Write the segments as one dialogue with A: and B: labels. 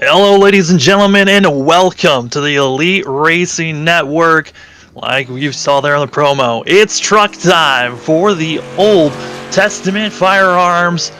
A: Hello, ladies and gentlemen, and welcome to the Elite Racing Network. Like you saw there on the promo, it's truck time for the Old Testament Firearms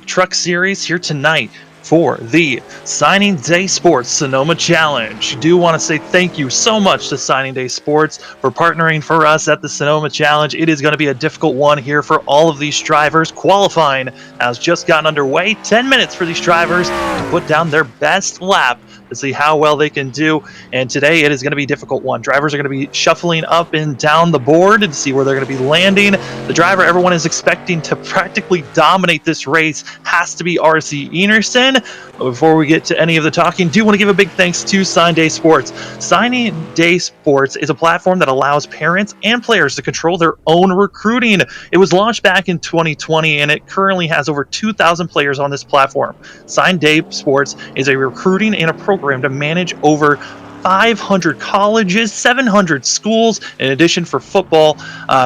A: truck series here tonight for the Signing Day Sports Sonoma Challenge. Do want to say thank you so much to Signing Day Sports for partnering for us at the Sonoma Challenge. It is going to be a difficult one here for all of these drivers. Qualifying has just gotten underway. 10 minutes for these drivers to put down their best lap to see how well they can do. And today it is going to be a difficult one. Drivers are going to be shuffling up and down the board to see where they're going to be landing. The driver everyone is expecting to practically dominate this race has to be RC Enerson. But before we get to any of the talking, do want to give a big thanks to Sign Day Sports. Signing Day Sports is a platform that allows parents and players to control their own recruiting. It was launched back in 2020 and it currently has over 2,000 players on this platform. Sign Day Sports is a recruiting and a program to manage over 500 colleges, 700 schools. In addition, for football,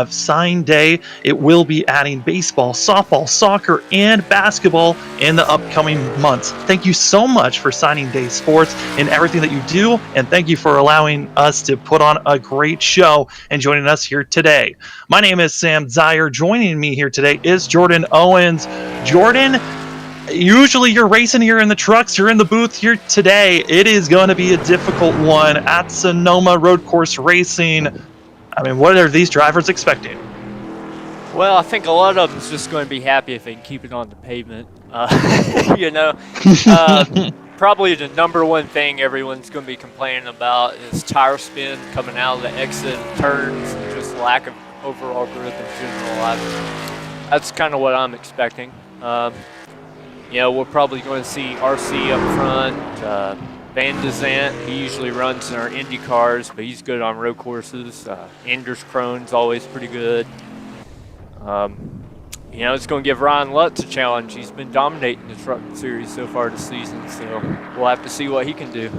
A: Sign Day, it will be adding baseball, softball, soccer, and basketball in the upcoming months. Thank you so much for Signing Day Sports and everything that you do, and thank you for allowing us to put on a great show and joining us here today. My name is Sam Zyer. Joining me here today is Jordan Owens. Jordan, usually you're racing here in the trucks, you're in the booth here today. It is going to be a difficult one at Sonoma Road Course Racing. I mean, what are these drivers expecting?
B: Well, I think a lot of them's just going to be happy if they can keep it on the pavement. Probably the number one thing everyone's going to be complaining about is tire spin coming out of the exit turns and just lack of overall grip in general. That's kind of what I'm expecting. We're probably going to see RC up front. Van Dezant, he usually runs in our Indy cars, but he's good on road courses. Anders Kroen's always pretty good. It's going to give Ryan Lutz a challenge. He's been dominating the truck series so far this season, so we'll have to see what he can do.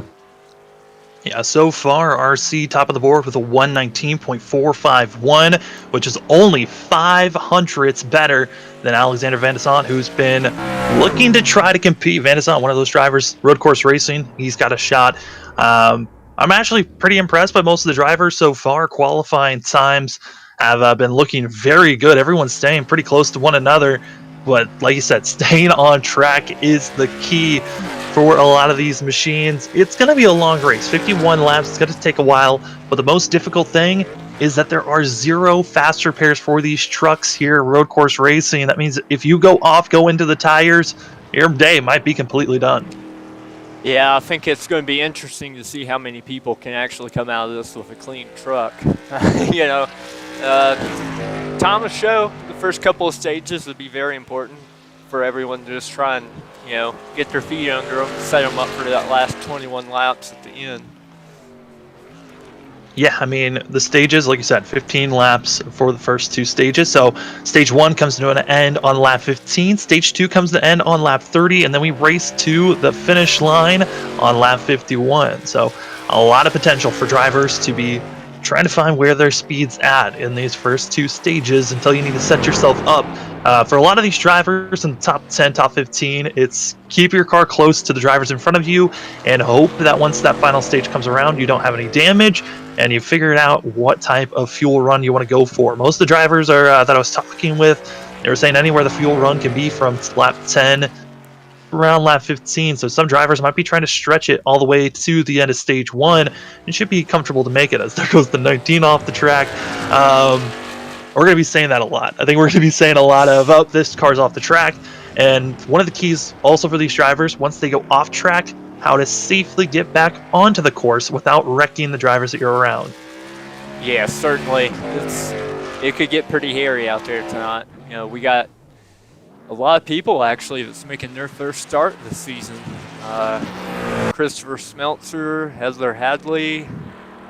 A: Yeah, so far, RC top of the board with a 119.451, which is only 500ths better than Alexander Van Dezant, who's been looking to try to compete. Van Dezant, one of those drivers, road course racing, he's got a shot. I'm actually pretty impressed by most of the drivers so far. Qualifying times have been looking very good. Everyone's staying pretty close to one another. But like you said, staying on track is the key for a lot of these machines. It's going to be a long race, 51 laps. It's going to take a while. But the most difficult thing is that there are 0 fast repairs for these trucks here, road course racing. That means if you go into the tires, your day might be completely done.
B: Yeah, I think it's going to be interesting to see how many people can actually come out of this with a clean truck. Time of show, the first couple of stages would be very important for everyone to just try and, get their feet under them and set them up for that last 21 laps at the end.
A: Yeah, I mean, the stages, like you said, 15 laps for the first 2 stages. So stage 1 comes to an end on lap 15. Stage 2 comes to an end on lap 30. And then we race to the finish line on lap 51. So a lot of potential for drivers to be trying to find where their speed's at in these first 2 stages until you need to set yourself up. For a lot of these drivers in the top 10, top 15, it's keep your car close to the drivers in front of you and hope that once that final stage comes around, you don't have any damage and you figured out what type of fuel run you want to go for. Most of the drivers are that I was talking with, they were saying anywhere the fuel run can be from lap 10 around lap 15, so some drivers might be trying to stretch it all the way to the end of stage 1 and should be comfortable to make it. As there goes the 19 off the track. We're going to be saying that a lot. I think we're going to be saying a lot of, oh, this car's off the track. And one of the keys also for these drivers, once they go off track, how to safely get back onto the course without wrecking the drivers that you're around.
B: Yeah, certainly. It could get pretty hairy out there tonight. We got a lot of people actually that's making their first start this season. Christopher Smeltzer, Heather Hadley.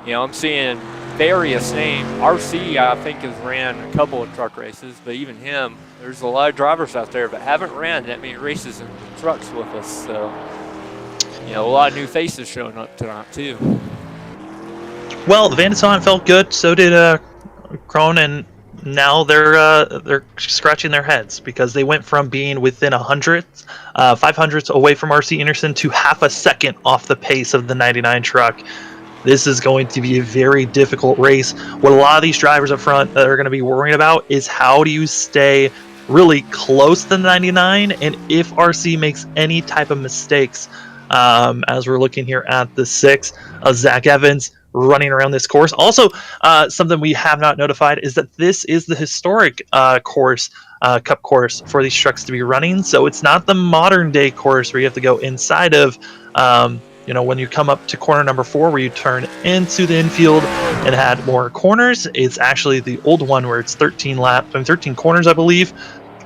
B: I'm seeing various names. RC, I think, has ran a couple of truck races, but even him, there's a lot of drivers out there that haven't ran that many races in trucks with us. So, a lot of new faces showing up tonight too.
A: Well, the Van Dezant felt good. So did Kroen and now they're scratching their heads because they went from being within 500s away from RC Anderson to half a second off the pace of the 99 truck. This is going to be a very difficult race. What a lot of these drivers up front are going to be worrying about is how do you stay really close to the 99, and if RC makes any type of mistakes. As we're looking here at the 6, Zach Evans running around this course. Also, something we have not notified is that this is the historic course, cup course for these trucks to be running. So it's not the modern day course where you have to go inside of, when you come up to corner number 4 where you turn into the infield and had more corners. It's actually the old one where it's 13 corners, I believe.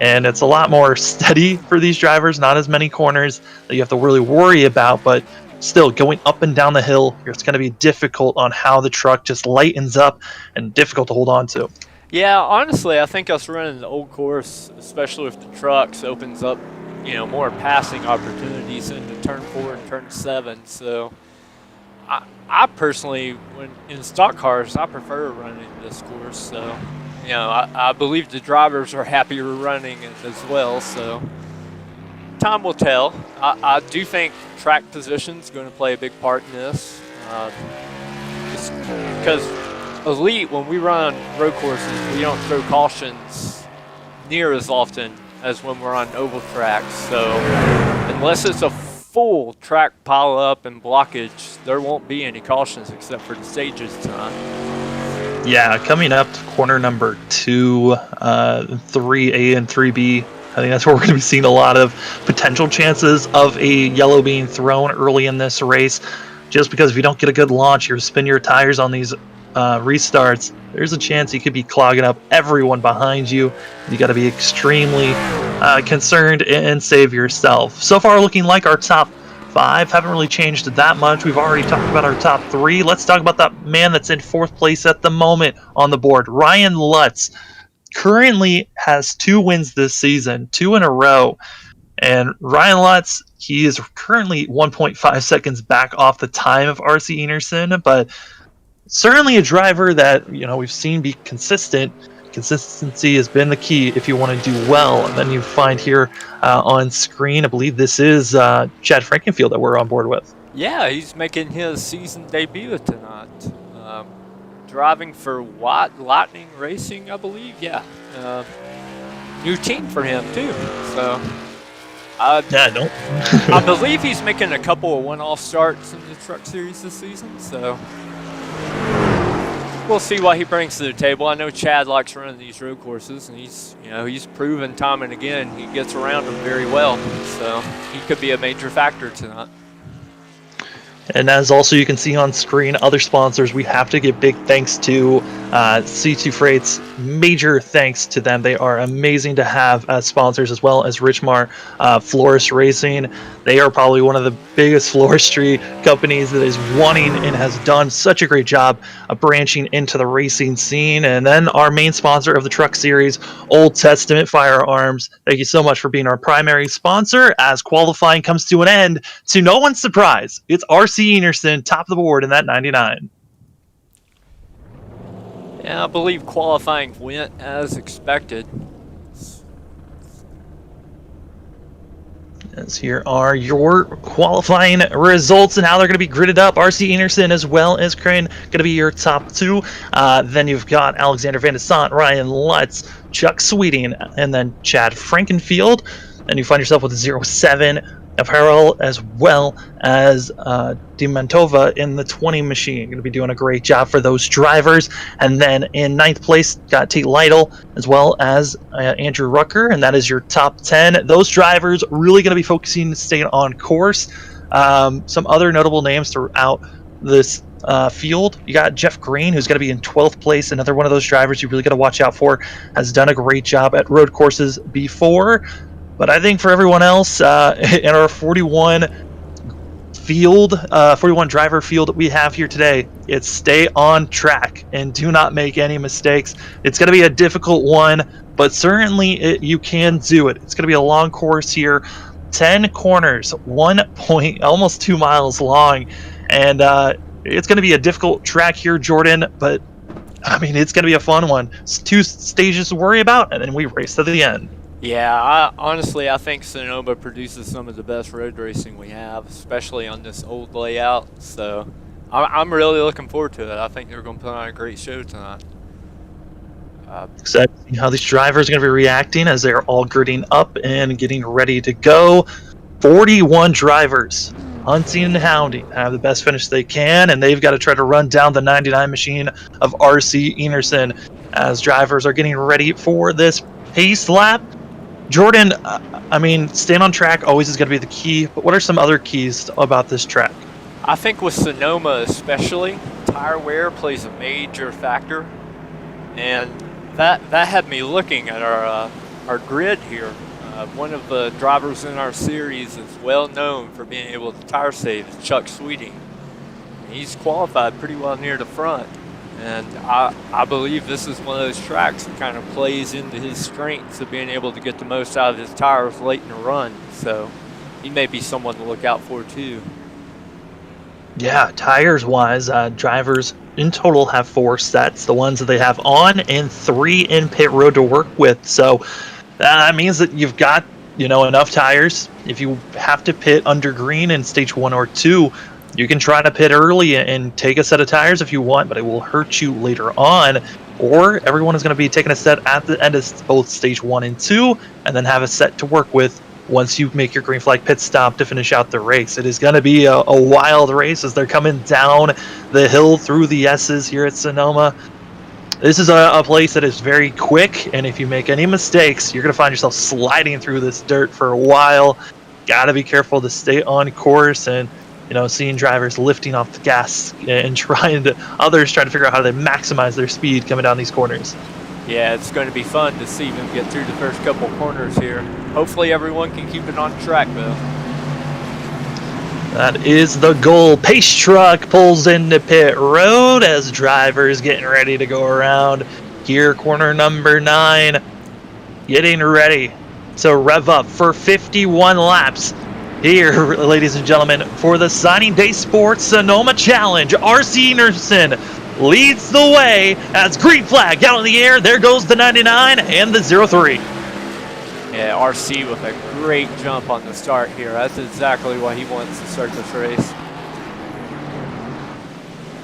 A: And it's a lot more steady for these drivers, not as many corners that you have to really worry about, but still going up and down the hill, it's going to be difficult on how the truck just lightens up and difficult to hold on to.
B: Yeah, honestly, I think us running the old course, especially with the trucks, opens up, more passing opportunities into turn 4 and turn 7. So I personally, when in stock cars, I prefer running this course. So, I believe the drivers are happier running it as well. So time will tell. I do think track position is going to play a big part in this. Just because Elite, when we run road courses, we don't throw cautions near as often as when we're on oval tracks. So unless it's a full track pile up and blockage, there won't be any cautions except for the stages tonight.
A: Yeah, coming up to corner number 2, 3A and 3B, I think that's where we're going to be seeing a lot of potential chances of a yellow being thrown early in this race. Just because if you don't get a good launch, you spin your tires on these restarts, there's a chance you could be clogging up everyone behind you. You got to be extremely concerned and save yourself. So far, looking like our top 5 haven't really changed that much. We've already talked about our top 3. Let's talk about that man that's in 4th place at the moment on the board. Ryan Lutz currently has 2 wins this season, 2 in a row. And Ryan Lutz, he is currently 1.5 seconds back off the time of RC Anderson, but certainly a driver that we've seen be consistent. Consistency has been the key if you want to do well. And then you find here on screen, I believe this is Chad Frankenfield that we're on board with.
B: Yeah, he's making his season debut tonight. Driving for Watt Lightning Racing, I believe. Yeah. New team for him, too. So, I believe he's making a couple of one-off starts in the Truck Series this season. So, we'll see what he brings to the table. I know Chad likes running these road courses, and he's proven time and again he gets around them very well. So he could be a major factor tonight.
A: And as also you can see on screen, other sponsors, we have to give big thanks to C2 Freight's. Major thanks to them. They are amazing to have as sponsors, as well as Richmar Florist Racing. They are probably one of the biggest floristry companies that is wanting and has done such a great job of branching into the racing scene. And then our main sponsor of the Truck Series, Old Testament Firearms. Thank you so much for being our primary sponsor as qualifying comes to an end. To no one's surprise, it's RC Anderson, top of the board in that 99.
B: Yeah, I believe qualifying went as expected.
A: As here are your qualifying results and how they're going to be gridded up. RC Anderson as well as Crane going to be your top 2. Then you've got Alexander Van de Sant, Ryan Lutz, Chuck Sweeting, and then Chad Frankenfield. And you find yourself with 0-7 Apparel, as well as Dimantova in the 20 machine. Going to be doing a great job for those drivers. And then in 9th place, got Tate Lytle, as well as Andrew Rucker, and that is your top 10. Those drivers really going to be focusing to stay on course. Some other notable names throughout this field. You got Jeff Green, who's going to be in 12th place, another one of those drivers you really got to watch out for. Has done a great job at road courses before. But I think for everyone else in our 41 driver field that we have here today, it's stay on track and do not make any mistakes. It's going to be a difficult one, but certainly you can do it. It's going to be a long course here, 10 corners, almost 2 miles long, and it's going to be a difficult track here, Jordan. But I mean, it's going to be a fun one. It's 2 stages to worry about, and then we race to the end.
B: Yeah, honestly, I think Sonoma produces some of the best road racing we have, especially on this old layout. So I'm really looking forward to it. I think they're going to put on a great show tonight.
A: Excited to see how these drivers are going to be reacting as they're all girding up and getting ready to go. 41 drivers, hunting and hounding, have the best finish they can, and they've got to try to run down the 99 machine of RC Enerson as drivers are getting ready for this pace lap. Jordan, I mean, staying on track always is going to be the key, but what are some other keys about this track?
B: I think with Sonoma especially, tire wear plays a major factor, and that had me looking at our grid here. One of the drivers in our series is well known for being able to tire save, is Chuck Sweeting. He's qualified pretty well near the front, and I believe this is one of those tracks that kind of plays into his strengths of being able to get the most out of his tires late in the run. So he may be someone to look out for too.
A: Yeah, tires wise, drivers in total have 4 sets, the ones that they have on, and 3 in pit road to work with. So that means that you've got, enough tires. If you have to pit under green in stage 1 or 2, you can try to pit early and take a set of tires if you want, but it will hurt you later on. Or everyone is going to be taking a set at the end of both stage 1 and 2, and then have a set to work with once you make your green flag pit stop to finish out the race. It is going to be a wild race as they're coming down the hill through the S's here at Sonoma. This is a place that is very quick, and if you make any mistakes, you're going to find yourself sliding through this dirt for a while. Got to be careful to stay on course, and seeing drivers lifting off the gas and others trying to figure out how to maximize their speed coming down these corners.
B: Yeah, it's going to be fun to see them get through the first couple corners here. Hopefully everyone can keep it on track, though.
A: That is the goal. Pace truck pulls into pit road as drivers getting ready to go around here. Corner number 9, getting ready to rev up for 51 laps. Here, ladies and gentlemen, for the Signing Day Sports Sonoma Challenge, RC Enerson leads the way as green flag out in the air. There goes the 99 and the 03.
B: Yeah, RC with a great jump on the start here. That's exactly why he wants to start this race.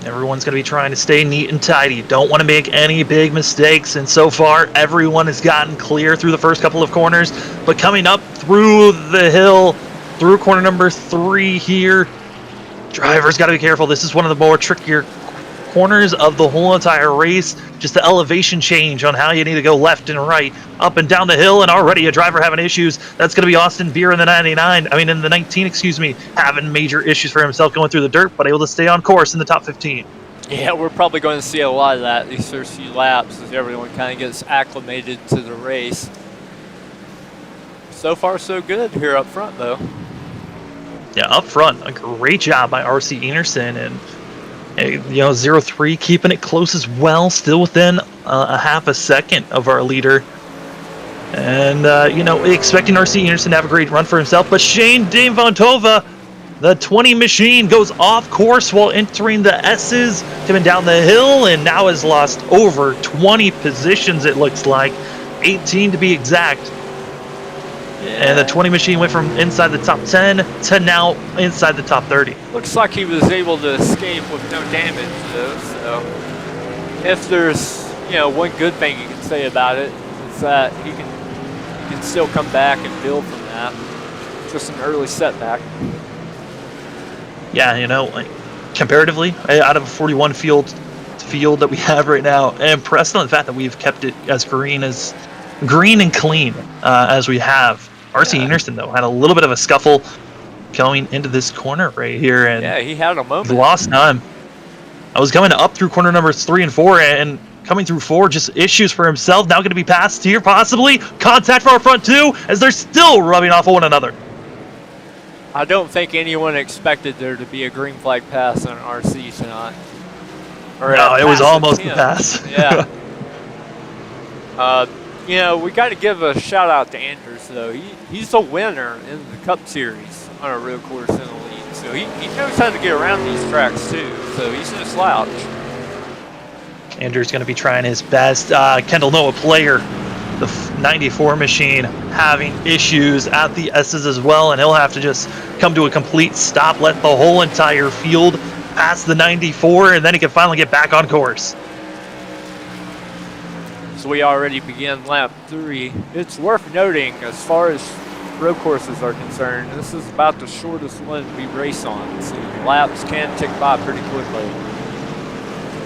A: Everyone's going to be trying to stay neat and tidy. Don't want to make any big mistakes. And so far, everyone has gotten clear through the first couple of corners. But coming up through the hill, through corner number 3 here, drivers got to be careful. This is one of the more trickier corners of the whole entire race. Just the elevation change on how you need to go left and right, up and down the hill, and already a driver having issues. That's going to be Austin Beer in the 19, having major issues for himself going through the dirt, but able to stay on course in the top 15.
B: Yeah, we're probably going to see a lot of that these first few laps as everyone kind of gets acclimated to the race. So far, so good here up front, though.
A: Yeah, up front, a great job by RC Enerson, and 03 keeping it close as well, still within a half a second of our leader. And, expecting RC Enerson to have a great run for himself, but Shane Devontova, the 20 machine, goes off course while entering the S's, coming down the hill, and now has lost over 20 positions, it looks like, 18 to be exact. And the 20 machine went from inside the top 10 to now inside the top 30.
B: Looks like he was able to escape with no damage, though. So, if there's one good thing you can say about it, is that he can still come back and build from that. Just an early setback.
A: Yeah, comparatively, out of a 41 field that we have right now, I'm impressed on the fact that we've kept it as green and clean as we have. RC Enerson, though, had a little bit of a scuffle going into this corner right here, and
B: yeah, he had a moment.
A: Lost time. I was coming up through corner numbers 3 and 4, and coming through 4, just issues for himself. Now going to be passed here, possibly. Contact for our front 2, as they're still rubbing off one another.
B: I don't think anyone expected there to be a green flag pass on RC tonight.
A: No, it was almost a pass.
B: Yeah. We got to give a shout out to Andrews, though. He's a winner in the Cup Series on a real course in the lead. So he knows how to get around these tracks, too. So he's no slouch.
A: Andrew's going to be trying his best. Kendall Noah player, the 94 machine, having issues at the S's as well, and he'll have to just come to a complete stop, let the whole entire field pass the 94, and then he can finally get back on course.
B: So we already began lap 3. It's worth noting, as far as road courses are concerned, this is about the shortest one we race on, so laps can tick by pretty quickly.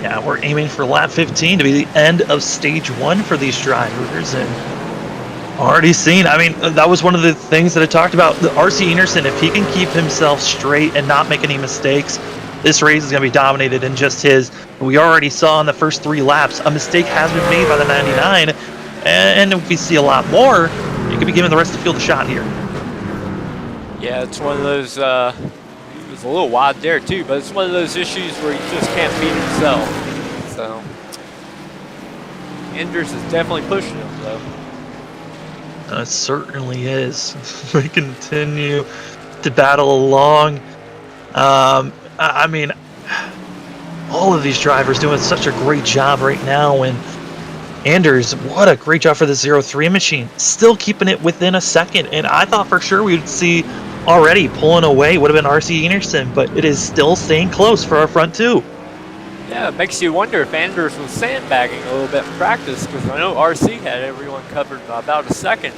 A: Yeah, we're aiming for lap 15 to be the end of stage 1 for these drivers, and already seen. I mean, that was one of the things that I talked about. The RC Enerson, if he can keep himself straight and not make any mistakes, this race is going to be dominated in just his. We already saw in the first 3 laps, a mistake has been made by the 99, and if we see a lot more, you could be giving the rest of the field a shot here.
B: Yeah, it's one of those, he was a little wide there too, but it's one of those issues where he just can't beat himself. So, Anders is definitely pushing him though.
A: It certainly is. We continue to battle along. I mean, all of these drivers doing such a great job right now, and Anders, what a great job for the 03 machine, still keeping it within a second, and I thought for sure we would see already pulling away would have been RC Enerson, but it is still staying close for our front 2.
B: Yeah, it makes you wonder if Anders was sandbagging a little bit in practice, because I know RC had everyone covered by about a second.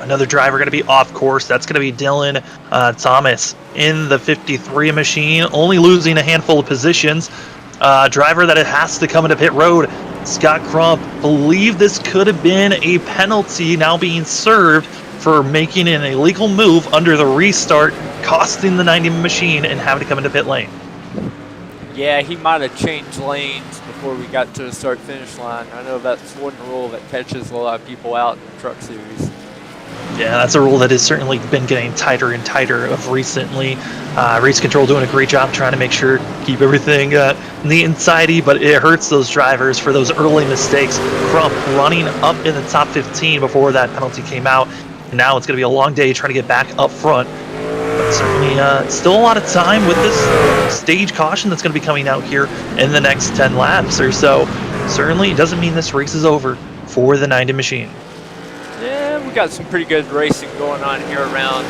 A: Another driver going to be off course. That's going to be Dylan Thomas in the 53 machine, only losing a handful of positions. Driver that it has to come into pit road, Scott Crump. Believe this could have been a penalty now being served for making an illegal move under the restart, costing the 90 machine and having to come into pit lane.
B: Yeah, he might have changed lanes before we got to the start-finish line. I know that's one rule that catches a lot of people out in the truck series.
A: Yeah, that's a rule that has certainly been getting tighter and tighter of recently. Race Control doing a great job trying to make sure, keep everything neat and tidy, but it hurts those drivers for those early mistakes. Crump running up in the top 15 before that penalty came out. And now it's going to be a long day trying to get back up front. But certainly still a lot of time with this stage caution that's going to be coming out here in the next 10 laps or so. Certainly it doesn't mean this race is over for the 90 machine.
B: Yeah, we got some pretty good racing going on here around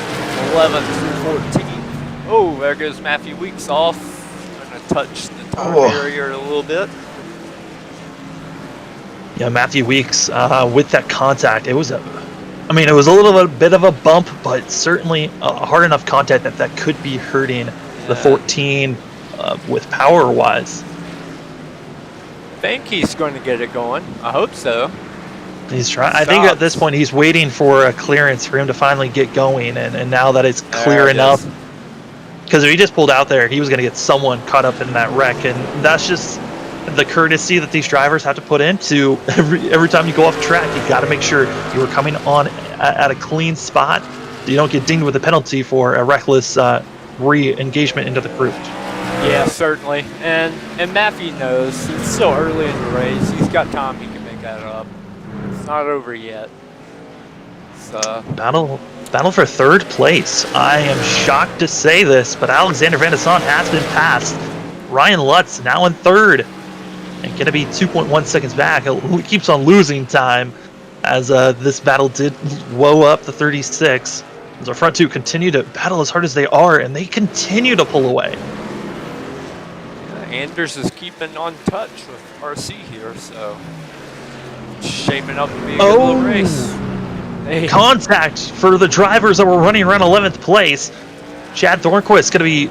B: 11 through 14. Oh, there goes Matthew Weeks off. Going to touch the top barrier a little bit.
A: Yeah, Matthew Weeks with that contact, it was a little bit of a bump, but certainly hard enough contact that could be hurting the 14 with power-wise.
B: I think he's going to get it going. I hope so.
A: He's trying. I think at this point he's waiting for a clearance for him to finally get going, and now that it's clear enough, because if he just pulled out there, he was going to get someone caught up in that wreck, and that's just the courtesy that these drivers have to put into every time you go off track. You got to make sure you are coming on at a clean spot. You don't get dinged with a penalty for a reckless re-engagement into the group.
B: Yeah, certainly. And Matthew knows it's still early in the race. He's got time. He can make that up. It's not over yet. So
A: battle for third place. I am shocked to say this, but Alexander Van de Sande has been passed. Ryan Lutz now in third and going to be 2.1 seconds back. He keeps on losing time as this battle did woe up the 36. As our front 2 continue to battle as hard as they are, and they continue to pull away.
B: Anders is keeping on touch with RC here, so it's shaping up to be a good little race. Hey.
A: Contact for the drivers that were running around 11th place. Chad Thornquist going to be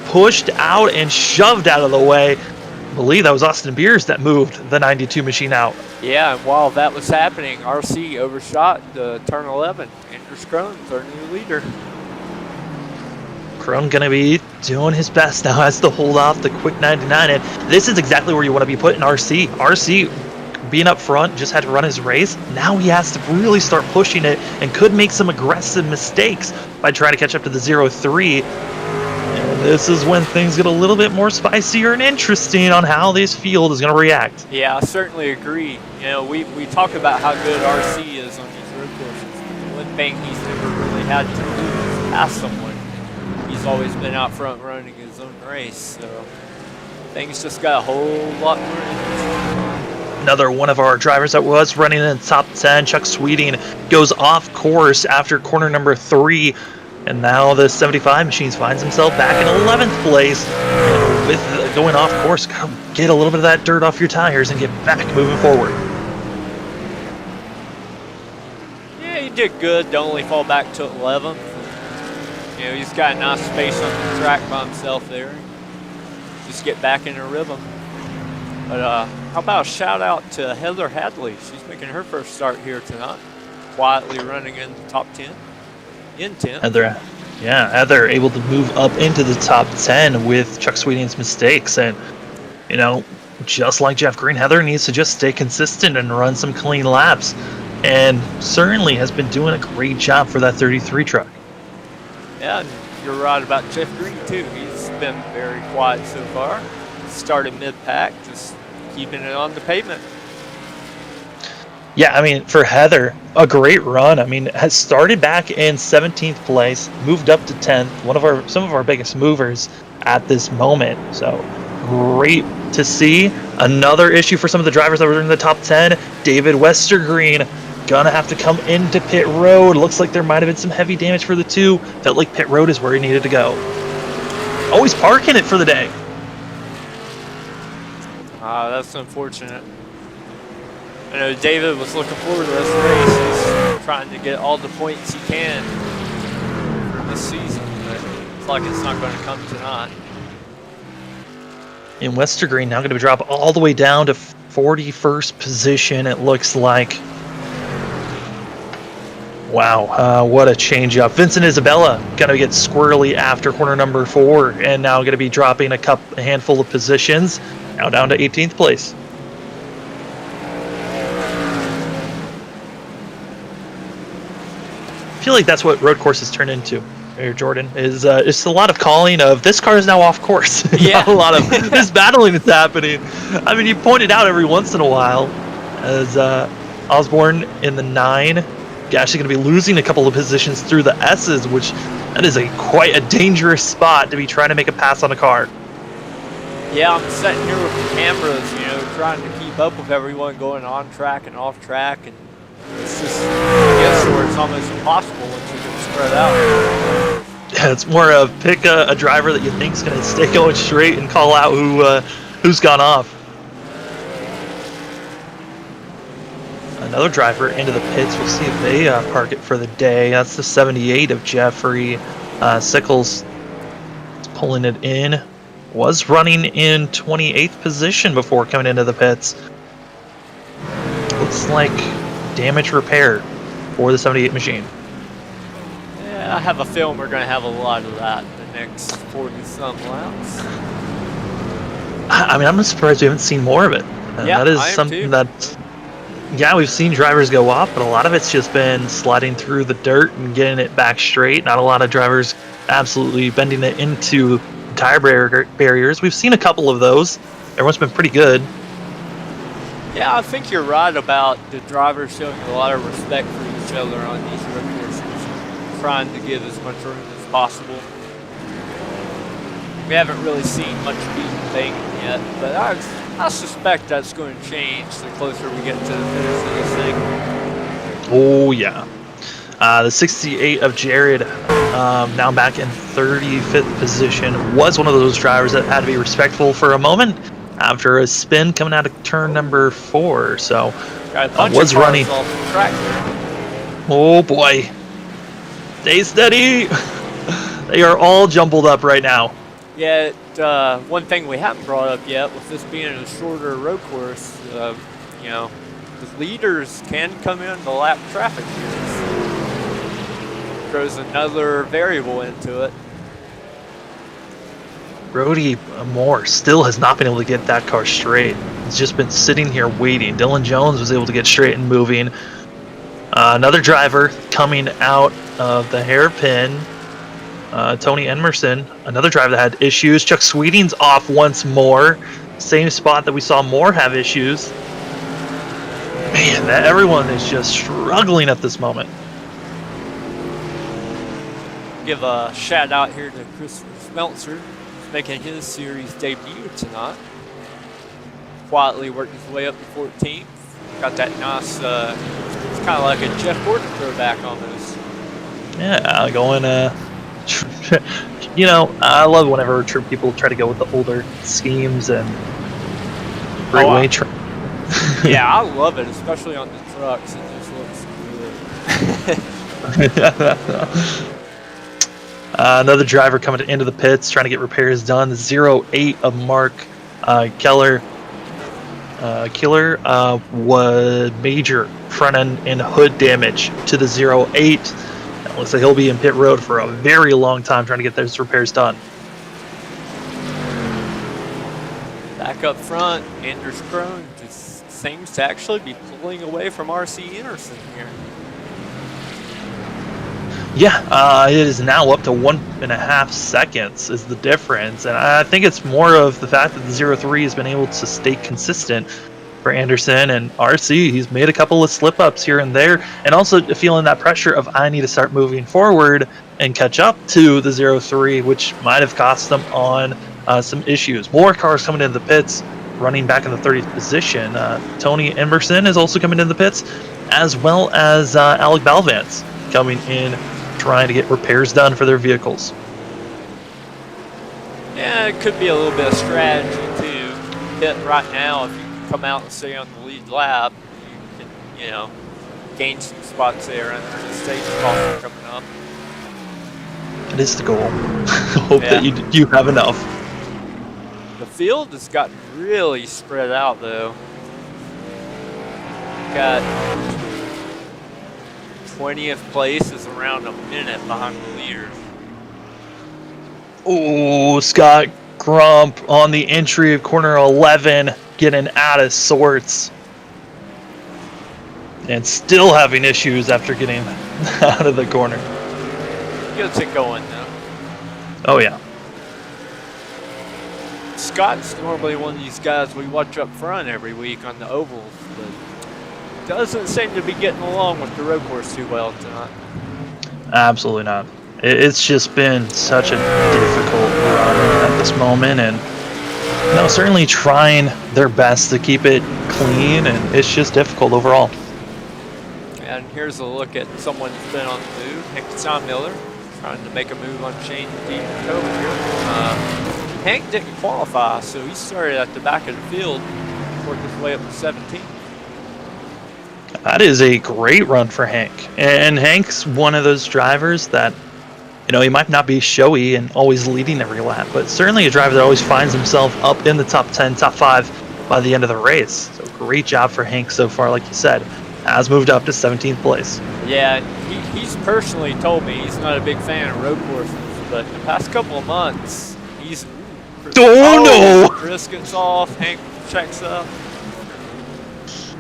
A: pushed out and shoved out of the way. I believe that was Austin Beers that moved the 92 machine out.
B: Yeah, and while that was happening, RC overshot the turn 11. Anders Crone's our new leader.
A: Crone going to be doing his best now, has to hold off the quick 99, and this is exactly where you want to be putting RC. RC being up front, just had to run his race. Now he has to really start pushing it and could make some aggressive mistakes by trying to catch up to the 03. And this is when things get a little bit more spicier and interesting on how this field is going to react.
B: Yeah, I certainly agree. You know, we talk about how good RC is on these road courses. One thing he's never really had to do is pass someone. He's always been out front running his own race. So Things just got a whole lot more interesting.
A: Another one of our drivers that was running in the top 10, Chuck Sweeting, goes off course after corner number 3. And now the 75 Machines finds himself back in 11th place. And with going off course, get a little bit of that dirt off your tires and get back moving forward.
B: Yeah, he did good to only fall back to 11th. You know, he's got enough space on the track by himself there. Just get back in a rhythm. But how about a shout out to Heather Hadley? She's making her first start here tonight. Quietly running in the top 10. In 10.
A: Heather able to move up into the top 10 with Chuck Sweeting's mistakes. And, you know, just like Jeff Green, Heather needs to just stay consistent and run some clean laps. And certainly has been doing a great job for that 33 truck.
B: Yeah, and you're right about Jeff Green, too. He's been very quiet so far. Started mid-pack, just keeping it on the pavement.
A: Yeah, I mean, for Heather, a great run. I mean, has started back in 17th place, moved up to 10th, some of our biggest movers at this moment. So great to see. Another issue for some of the drivers that were in the top 10, David Westergreen gonna have to come into pit road. Looks like there might have been some heavy damage for the 2. Felt like pit road is where he needed to go. Always parking it for the day.
B: That's unfortunate. I know David was looking forward to this race. He's trying to get all the points he can for this season, but it's like it's not going to come tonight.
A: In Westergreen now going to drop all the way down to 41st position, it looks like. Wow, what a change up. Vincent Isabella going to get squirrely after corner number 4, and now going to be dropping a handful of positions, now down to 18th place. I feel like that's what road courses turn into, here, Jordan, is it's a lot of calling of this car is now off course.
B: Yeah.
A: Not a lot of this battling that's happening. I mean, you point it out every once in a while as Osborne in the 9 actually going to be losing a couple of positions through the S's, which that is quite a dangerous spot to be trying to make a pass on a car.
B: Yeah, I'm sitting here with the cameras, you know, trying to keep up with everyone going on track and off track, and it's just, I guess, where it's almost impossible once you get spread out.
A: Yeah, it's more of pick a driver that you think is going to stay going straight and call out who's gone off. Another driver into the pits. We'll see if they park it for the day. That's the 78 of Jeffrey Sickles. Pulling it in. Was running in 28th position before coming into the pits. Looks like damage repair for the 78 machine.
B: Yeah, I have a feeling we're going to have a lot of that in the next 40-some laps.
A: I mean, I'm surprised we haven't seen more of it.
B: Yeah,
A: that is
B: I am
A: something
B: too.
A: that... Yeah, we've seen drivers go off, but a lot of it's just been sliding through the dirt and getting it back straight. Not a lot of drivers absolutely bending it into tire barriers. We've seen a couple of those. Everyone's been pretty good.
B: Yeah, I think you're right about the drivers showing a lot of respect for each other on these road courses, trying to give as much room as possible. We haven't really seen much beating thing yet, but I suspect that's going to change the closer we get to the finish of this thing.
A: Oh, yeah. The 68 of Jared, now back in 35th position, was one of those drivers that had to be respectful for a moment after a spin coming out of turn number 4. So, was running.
B: Off the track there.
A: Oh, boy. Stay steady. They are all jumbled up right now.
B: Yeah, one thing we haven't brought up yet, with this being a shorter road course, you know, the leaders can come in the lap traffic here. Throws another variable into it.
A: Brody Moore still has not been able to get that car straight. He's just been sitting here waiting. Dylan Jones was able to get straight and moving. Another driver coming out of the hairpin. Tony Emerson, another driver that had issues. Chuck Sweeting's off once more. Same spot that we saw Moore have issues. Man, everyone is just struggling at this moment.
B: Give a shout out here to Chris Smeltzer, making his series debut tonight. Quietly worked his way up to 14th. Got that nice, it's kind of like a Jeff Gordon throwback almost.
A: Yeah, going, you know, I love whenever people try to go with the older schemes and freeway
B: yeah, I love it, especially on the trucks. It just looks good.
A: Another driver coming into the pits, trying to get repairs done. The 08 of Mark Killer was major front end and hood damage to the 08. It looks like he'll be in pit road for a very long time trying to get those repairs done.
B: Back up front, Anders Krohn just seems to actually be pulling away from RC Anderson here.
A: Yeah, it is now up to 1.5 seconds is the difference, and I think it's more of the fact that the 03 has been able to stay consistent for Anderson, and RC, he's made a couple of slip-ups here and there, and also feeling that pressure of I need to start moving forward and catch up to the 03, which might have cost them on some issues. More cars coming into the pits, running back in the 30th position. Tony Emerson is also coming into the pits, as well as Alec Balvance coming in, trying to get repairs done for their vehicles.
B: Yeah, it could be a little bit of strategy too. Hit right now, if you can come out and stay on the lead lap, you can, you know, gain some spots there under the stage caution coming up.
A: It is the goal. Hope that you have enough.
B: The field has gotten really spread out though. Got 20th place is around a minute behind the leaders.
A: Oh, Scott Grump on the entry of corner 11, getting out of sorts. And still having issues after getting out of the corner.
B: Gets it going though.
A: Oh, yeah.
B: Scott's normally one of these guys we watch up front every week on the ovals, but doesn't seem to be getting along with the road course too well tonight.
A: Absolutely not. It's just been such a difficult run at this moment, and certainly trying their best to keep it clean, and it's just difficult overall.
B: And here's a look at someone who's been on the move, Hank Miller, trying to make a move on Shane here. Hank didn't qualify, so he started at the back of the field, worked his way up to 17.
A: That is a great run for Hank. And Hank's one of those drivers that, he might not be showy and always leading every lap, but certainly a driver that always finds himself up in the top 10, top 5 by the end of the race. So great job for Hank so far, like you said. Has moved up to 17th place.
B: Yeah, he's personally told me he's not a big fan of road courses, but the past couple of months, he's...
A: no!
B: Chris gets off, Hank checks up.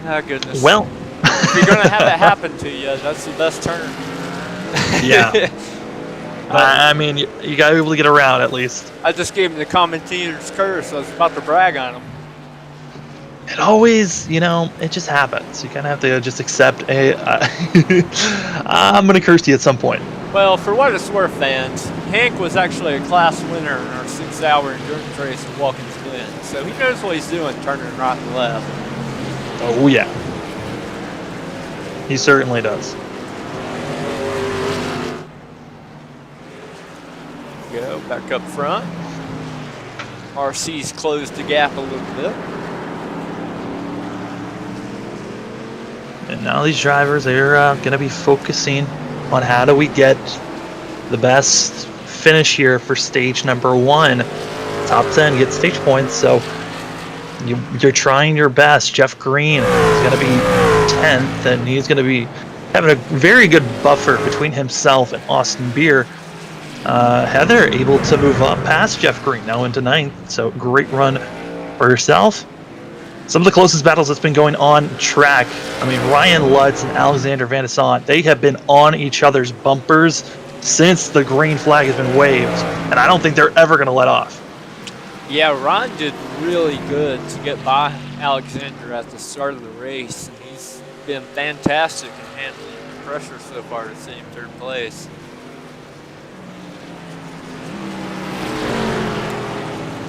B: Ah, goodness.
A: Well...
B: if you're going to have it happen to you, that's the best turn.
A: Yeah. I mean, you got to be able to get around at least.
B: I just gave him the commentator's curse. I was about to brag on him.
A: It always, it just happens. You kind of have to just accept, hey, I'm going to curse you at some point.
B: Well, for what it's worth, fans, Hank was actually a class winner in our 6-hour endurance race at Watkins Glen. So he knows what he's doing, turning right and left.
A: Oh, yeah. He certainly does.
B: Go back up front. RC's closed the gap a little bit.
A: And now these drivers, they're going to be focusing on how do we get the best finish here for stage number 1. Top 10 get stage points, so you're trying your best. Jeff Green is going to be 10th, and he's going to be having a very good buffer between himself and Austin Beer. Heather able to move up past Jeff Green, now into 9th, so great run for herself. Some of the closest battles that's been going on track. I mean, Ryan Lutz and Alexander Van de Sant, they have been on each other's bumpers since the green flag has been waved, and I don't think they're ever going to let off.
B: Yeah, Ron did really good to get by Alexander at the start of the race. And he's been fantastic in handling the pressure so far to see him 3rd place.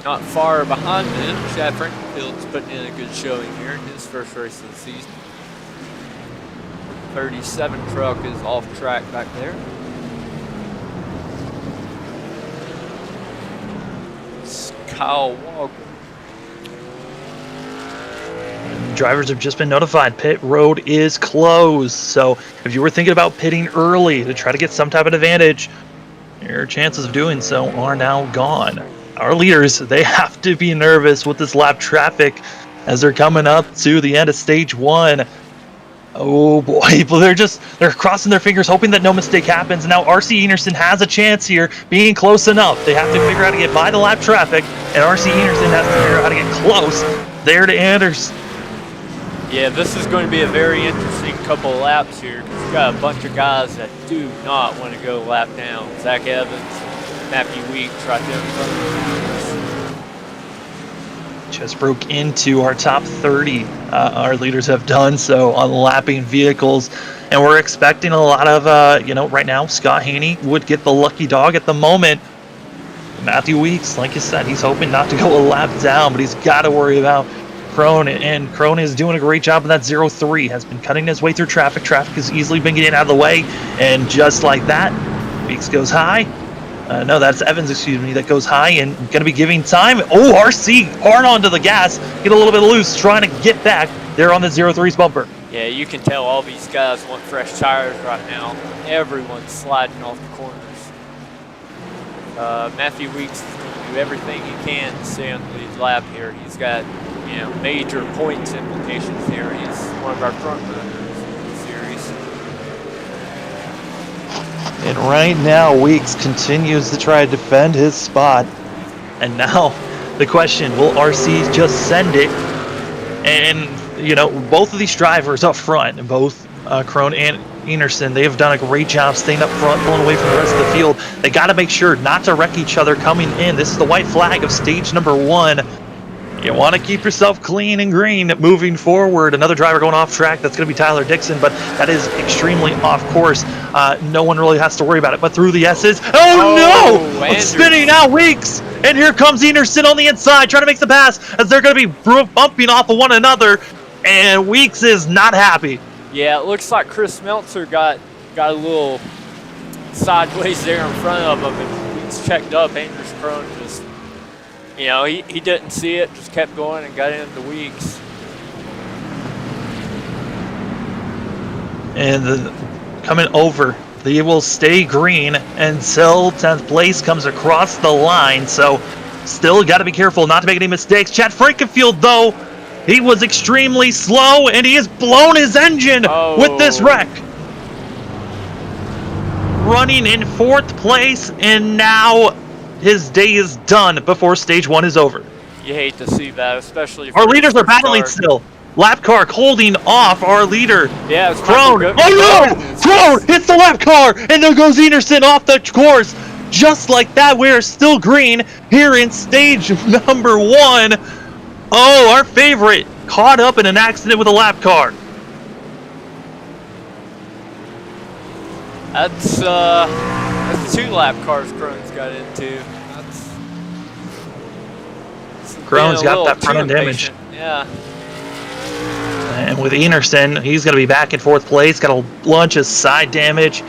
B: not far behind him, Chad Frankenfield's putting in a good showing here in his first race of the season. 37 truck is off track back there. It's Kyle Walker.
A: Drivers have just been notified pit road is closed. So if you were thinking about pitting early to try to get some type of advantage, your chances of doing so are now gone. Our leaders, they have to be nervous with this lap traffic as they're coming up to the end of stage 1. Oh boy, they're crossing their fingers hoping that no mistake happens. Now RC Enerson has a chance here, being close enough. They have to figure out how to get by the lap traffic, and RC Enerson has to figure out how to get close there to Anders.
B: Yeah, this is going to be a very interesting couple of laps here. We've got a bunch of guys that do not want to go lap down. Zach Evans, Matthew Weeks right there in front of us.
A: Just broke into our top 30. Our leaders have done so on lapping vehicles, and we're expecting a lot of, right now, Scott Haney would get the lucky dog at the moment. Matthew Weeks, like you said, he's hoping not to go a lap down, but he's got to worry about Crone, and Crone is doing a great job in that 0-3, has been cutting his way through traffic. Traffic has easily been getting out of the way, and just like that, Weeks goes high. No, that's Evans, excuse me, that goes high and going to be giving time. Oh, RC hard onto the gas, get a little bit loose, trying to get back there on the 0-3's bumper.
B: Yeah, you can tell all these guys want fresh tires right now. Everyone's sliding off the corners. Matthew Weeks is going to do everything he can to stay on the lead lap here. He's got major points implications here. He's one of our front runners in the series.
A: And right now, Weeks continues to try to defend his spot. And now, the question, will RC just send it? And, both of these drivers up front, both Crone and Enerson, they have done a great job staying up front, pulling away from the rest of the field. They got to make sure not to wreck each other coming in. This is the white flag of stage number 1. You want to keep yourself clean and green moving forward. Another driver going off track, that's going to be Tyler Dixon, but that is extremely off course. No one really has to worry about it. But through the S's, oh no! It's spinning out Weeks, and here comes Enerson on the inside, trying to make the pass as they're going to be bumping off of one another, and Weeks is not happy.
B: Yeah, it looks like Chris Meltzer got a little sideways there in front of him, and Weeks checked up. Anders Crone just, he didn't see it, just kept going and got into Weeks.
A: And then coming over, they will stay green until 10th place comes across the line. So still got to be careful not to make any mistakes. Chad Frankenfield, though, he was extremely slow, and he has blown his engine with this wreck. Running in 4th place, and now his day is done before stage 1 is over.
B: You hate to see that, especially
A: our leaders are battling still. Lap car holding off our leader.
B: Yeah, it's
A: Crone. Oh no! Crone hits the lap car, and there goes Enerson off the course. Just like that, we are still green here in stage number 1. Oh, our favorite caught up in an accident with a lap car.
B: That's 2 lap cars Crone's got into.
A: Crone's got that front end damage.
B: Yeah.
A: And with Enerson, he's going to be back in 4th place. Got a bunch of side damage.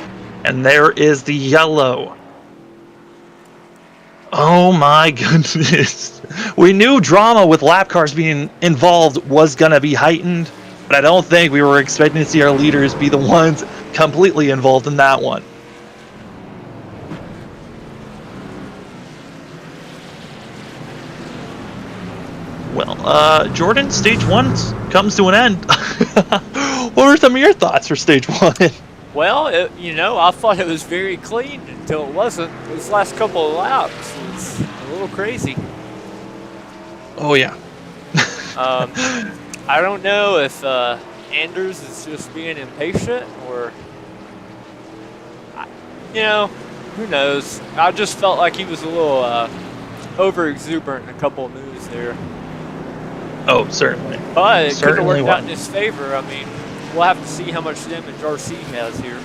A: And there is the yellow. Oh my goodness. We knew drama with lap cars being involved was going to be heightened. But I don't think we were expecting to see our leaders be the ones completely involved in that one. Well, Jordan, stage 1 comes to an end. What were some of your thoughts for stage 1?
B: Well, I thought it was very clean until it wasn't. Those last couple of laps was a little crazy.
A: Oh, yeah.
B: I don't know if Anders is just being impatient or, who knows. I just felt like he was a little over-exuberant in a couple of moves there.
A: Oh, certainly.
B: But it could have worked out in his favor. I mean, we'll have to see how much damage RC has here.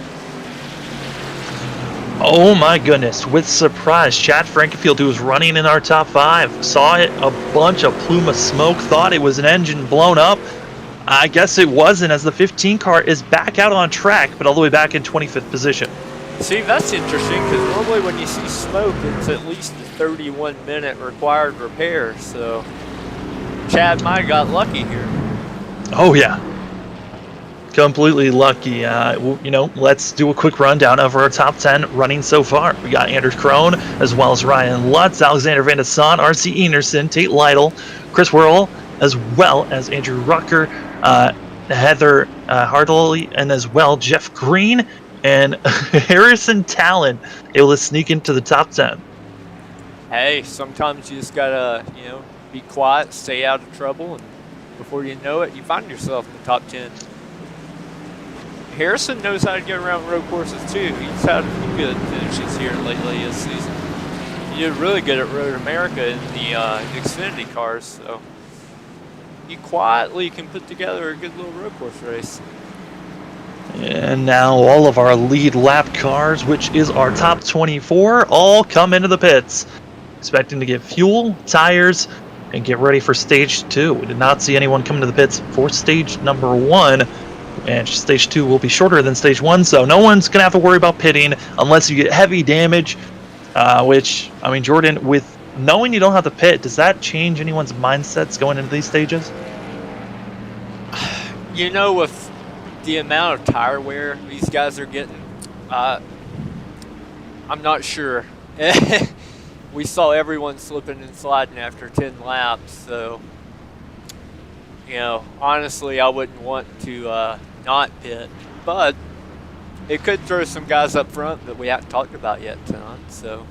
A: Oh my goodness, with surprise, Chad Frankenfield, who was running in our top 5, saw it, a bunch of plume of smoke, thought it was an engine blown up. I guess it wasn't, as the 15 car is back out on track, but all the way back in 25th position.
B: See, that's interesting, because normally when you see smoke, it's at least a 31-minute required repair, so Chad might have got lucky here.
A: Oh yeah, completely lucky. Let's do a quick rundown of our top 10 running so far. We got Anders Krohn, as well as Ryan Lutz, Alexander Van de Saan, RC Enerson, Tate Lytle, Chris Worrell, as well as Andrew Rucker, Heather Hartley, and as well Jeff Green and Harrison Talon able to sneak into the top 10.
B: Hey, sometimes you just gotta, be quiet, stay out of trouble, and before you know it, you find yourself in the top 10. Harrison knows how to get around road courses too. He's had a few good finishes here lately this season. He did really good at Road America in the Xfinity cars, so he quietly can put together a good little road course race.
A: And now all of our lead lap cars, which is our top 24, all come into the pits, expecting to get fuel, tires, and get ready for stage 2. We did not see anyone come into the pits for stage number 1, and stage 2 will be shorter than stage 1, so no one's going to have to worry about pitting unless you get heavy damage, which, I mean, Jordan, with knowing you don't have to pit, does that change anyone's mindsets going into these stages?
B: With the amount of tire wear these guys are getting, I'm not sure. We saw everyone slipping and sliding after 10 laps, so honestly, I wouldn't want to not pit, but it could throw some guys up front that we haven't talked about yet tonight, so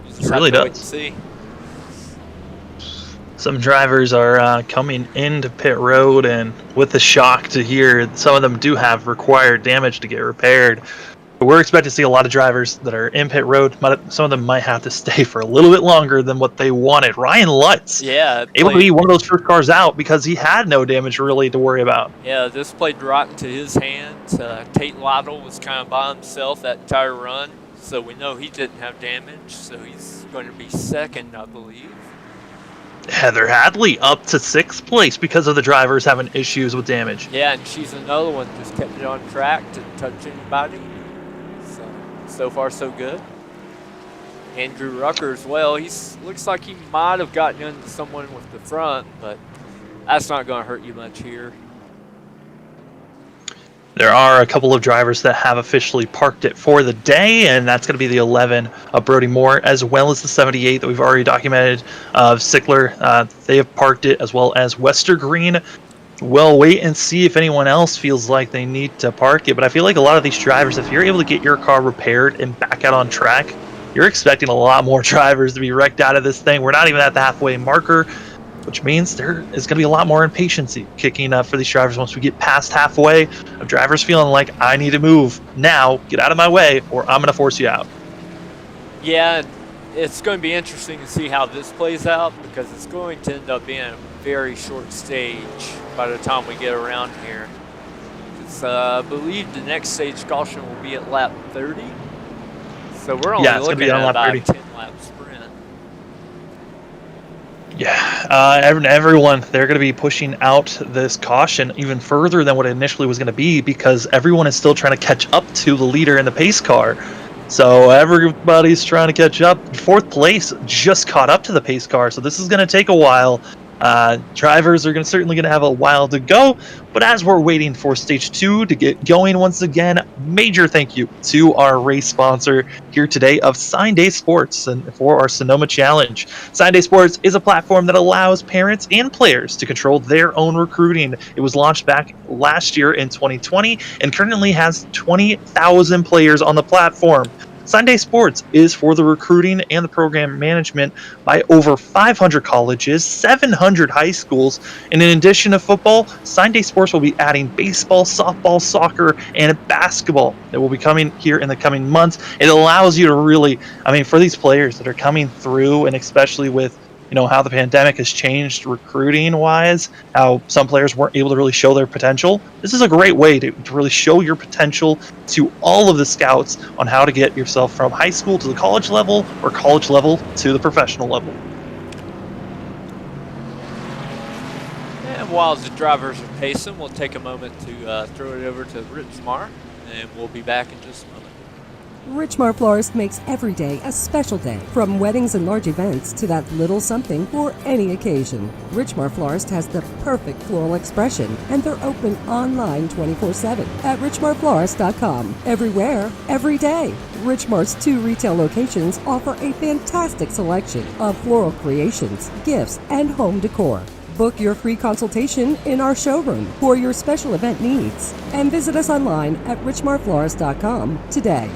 B: you just have to wait and see.
A: Some drivers are coming into pit road, and with the shock to hear some of them do have required damage to get repaired. But we're expecting to see a lot of drivers that are in pit road. Some of them might have to stay for a little bit longer than what they wanted. Ryan Lutz, able to be one of those first cars out because he had no damage really to worry about.
B: Yeah, this played right into his hands. Tate Lytle was kind of by himself that entire run, so we know he didn't have damage, so he's going to be second, I believe.
A: Heather Hadley up to 6th place because of the drivers having issues with damage.
B: Yeah, and she's another one just kept it on track, didn't touch anybody. So far so good. Andrew Rucker as well. Looks like he might have gotten into someone with the front, but that's not going to hurt you much here.
A: There are a couple of drivers that have officially parked it for the day, and that's going to be the 11 of Brody Moore, as well as the 78 that we've already documented of Sickler. They have parked it, as well as Westergreen. We'll wait and see if anyone else feels like they need to park it, but I feel like a lot of these drivers, if you're able to get your car repaired and back out on track, you're expecting a lot more drivers to be wrecked out of this thing. We're not even at the halfway marker, which means there is going to be a lot more impatience kicking up for these drivers once we get past halfway, of drivers feeling like, I need to move now, get out of my way, or I'm going to force you out.
B: Yeah, it's going to be interesting to see how this plays out, because it's going to end up being a very short stage by the time we get around here. I believe the next stage caution will be at lap 30, so we're only looking at about a 10-lap sprint.
A: Yeah, everyone, they're going to be pushing out this caution even further than what it initially was going to be, because everyone is still trying to catch up to the leader in the pace car. So everybody's trying to catch up. 4th place just caught up to the pace car, so this is going to take a while. Drivers are certainly going to have a while to go, but as we're waiting for stage 2 to get going once again, major thank you to our race sponsor here today of Sign Day Sports and for our Sonoma Challenge. Sign Day Sports is a platform that allows parents and players to control their own recruiting. It was launched back last year in 2020 and currently has 20,000 players on the platform. Sunday Sports is for the recruiting and the program management by over 500 colleges, 700 high schools, and in addition to football, Sunday Sports will be adding baseball, softball, soccer, and basketball that will be coming here in the coming months. It allows you to really, for these players that are coming through, and especially with how the pandemic has changed recruiting wise, how some players weren't able to really show their potential. This is a great way to really show your potential to all of the scouts on how to get yourself from high school to the college level or college level to the professional level.
B: And while the drivers are pacing, we'll take a moment to throw it over to Richmar, and we'll be back in just a moment.
C: Richmar Florist makes every day a special day, from weddings and large events to that little something for any occasion. Richmar Florist has the perfect floral expression, and they're open online 24/7 at richmarflorist.com. Everywhere, every day. Richmar's 2 retail locations offer a fantastic selection of floral creations, gifts, and home decor. Book your free consultation in our showroom for your special event needs, and visit us online at richmarflorist.com today.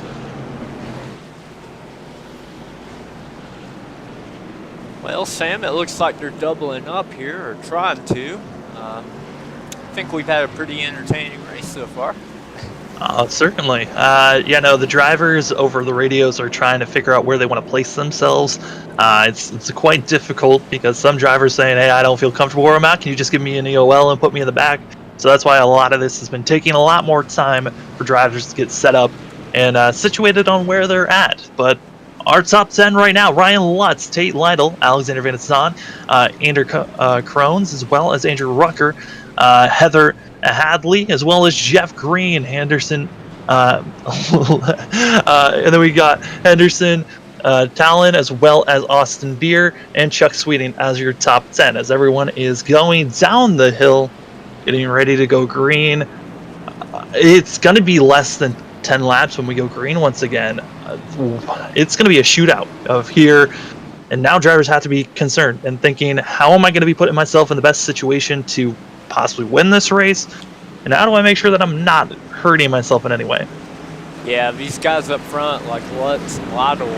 B: Well, Sam, it looks like they're doubling up here, or trying to. I think we've had a pretty entertaining race so far.
A: Certainly. The drivers over the radios are trying to figure out where they want to place themselves. It's quite difficult because some drivers saying, hey, I don't feel comfortable where I'm at. Can you just give me an EOL and put me in the back? So that's why a lot of this has been taking a lot more time for drivers to get set up and situated on where they're at. But our top 10 right now: Ryan Lutz, Tate Lytle, Alexander Van Zon, Andrew Crones, as well as Andrew Rucker, Heather Hadley, as well as Jeff Green, Henderson, and then we got Henderson, Talon, as well as Austin Beer and Chuck Sweeting as your top 10, as everyone is going down the hill, getting ready to go green. It's going to be less than 10 laps when we go green once again. It's going to be a shootout of here, and now drivers have to be concerned and thinking, how am I going to be putting myself in the best situation to possibly win this race, and how do I make sure that I'm not hurting myself in any way?
B: Yeah, these guys up front, like Lutz and Lytle,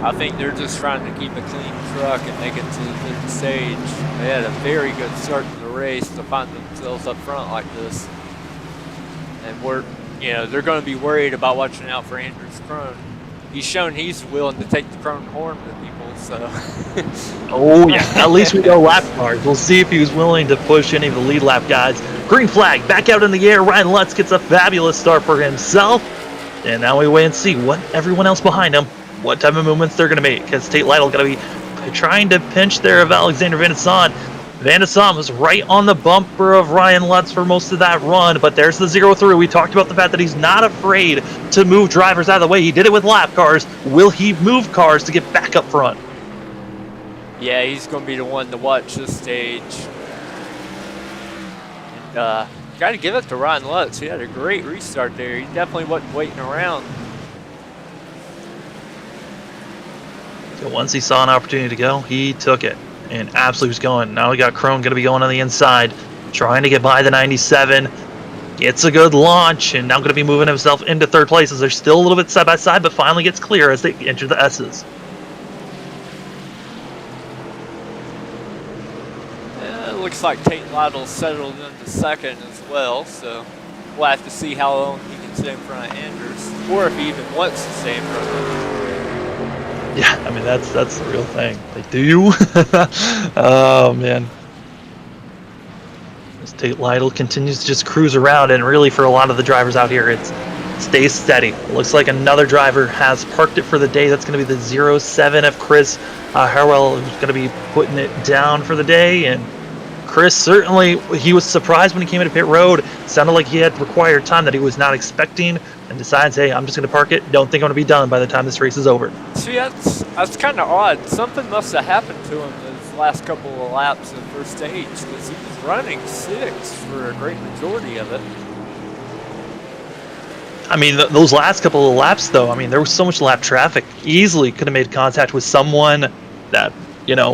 B: I think they're just trying to keep a clean truck and make it to the third stage. They had a very good start to the race to find themselves up front like this, and they're going to be worried about watching out for Andrews Crone. He's shown he's willing to take the Crone horn to people, so.
A: Oh, yeah. At least we go lap cars. We'll see if he was willing to push any of the lead lap guys. Green flag back out in the air. Ryan Lutz gets a fabulous start for himself. And now we wait and see what everyone else behind him, what type of movements they're going to make. Because Tate Lytle going to be trying to pinch there of Alexander Van Zon. Van Zon was right on the bumper of Ryan Lutz for most of that run, but there's the 0-3. We talked about the fact that he's not afraid to move drivers out of the way. He did it with lap cars. Will he move cars to get back up front?
B: Yeah, he's going to be the one to watch this stage. And got to give it to Ryan Lutz. He had a great restart there. He definitely wasn't waiting around.
A: So once he saw an opportunity to go, he took it and absolutely was going. Now we got Crone going to be going on the inside, trying to get by the 97. Gets a good launch, and now going to be moving himself into third place as they're still a little bit side by side, but finally gets clear as they enter the S's.
B: Looks like Tate Lytle settled into second as well, so we'll have to see how long he can stay in front of Andrews, or if he even wants to stay in front of him.
A: Yeah, I mean, that's the real thing. They do. Oh, man. As Tate Lytle continues to just cruise around, and really for a lot of the drivers out here, it's stay steady. It looks like another driver has parked it for the day. That's going to be the 07 of Chris Harwell, who's going to be putting it down for the day. And Chris, certainly, he was surprised when he came into pit road. It sounded like he had required time that he was not expecting, and decides, hey, I'm just going to park it. Don't think I'm going to be done by the time this race is over.
B: See, that's kind of odd. Something must have happened to him those last couple of laps in the first stage, because he was running 6 for a great majority of it.
A: I mean, those last couple of laps, though, I mean, there was so much lap traffic. Easily could have made contact with someone that,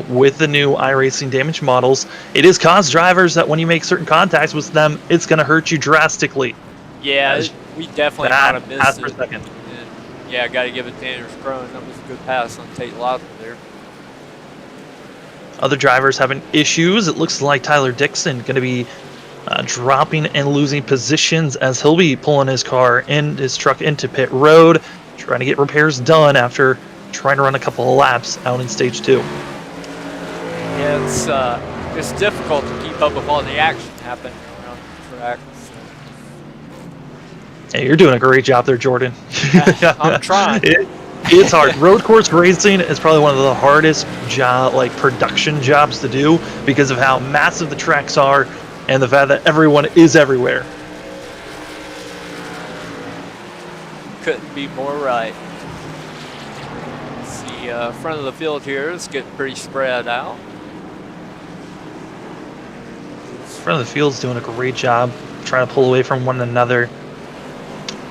A: with the new iRacing damage models, it has caused drivers that when you make certain contacts with them, it's going to hurt you drastically.
B: Yeah, we definitely kind of missed it.
A: For a second.
B: And, yeah, I got to give it to Anders Crone. That was a good pass on Tate Lytle there.
A: Other drivers having issues. It looks like Tyler Dixon going to be dropping and losing positions as he'll be pulling his truck into pit road, trying to get repairs done after trying to run a couple of laps out in stage 2.
B: Yeah, it's difficult to keep up with all the action happening around the track.
A: Hey, you're doing a great job there, Jordan.
B: I'm trying.
A: It's hard. Road course racing is probably one of the hardest production jobs to do because of how massive the tracks are and the fact that everyone is everywhere.
B: Couldn't be more right. The front of the field here is getting pretty spread out.
A: Front of the field's doing a great job trying to pull away from one another,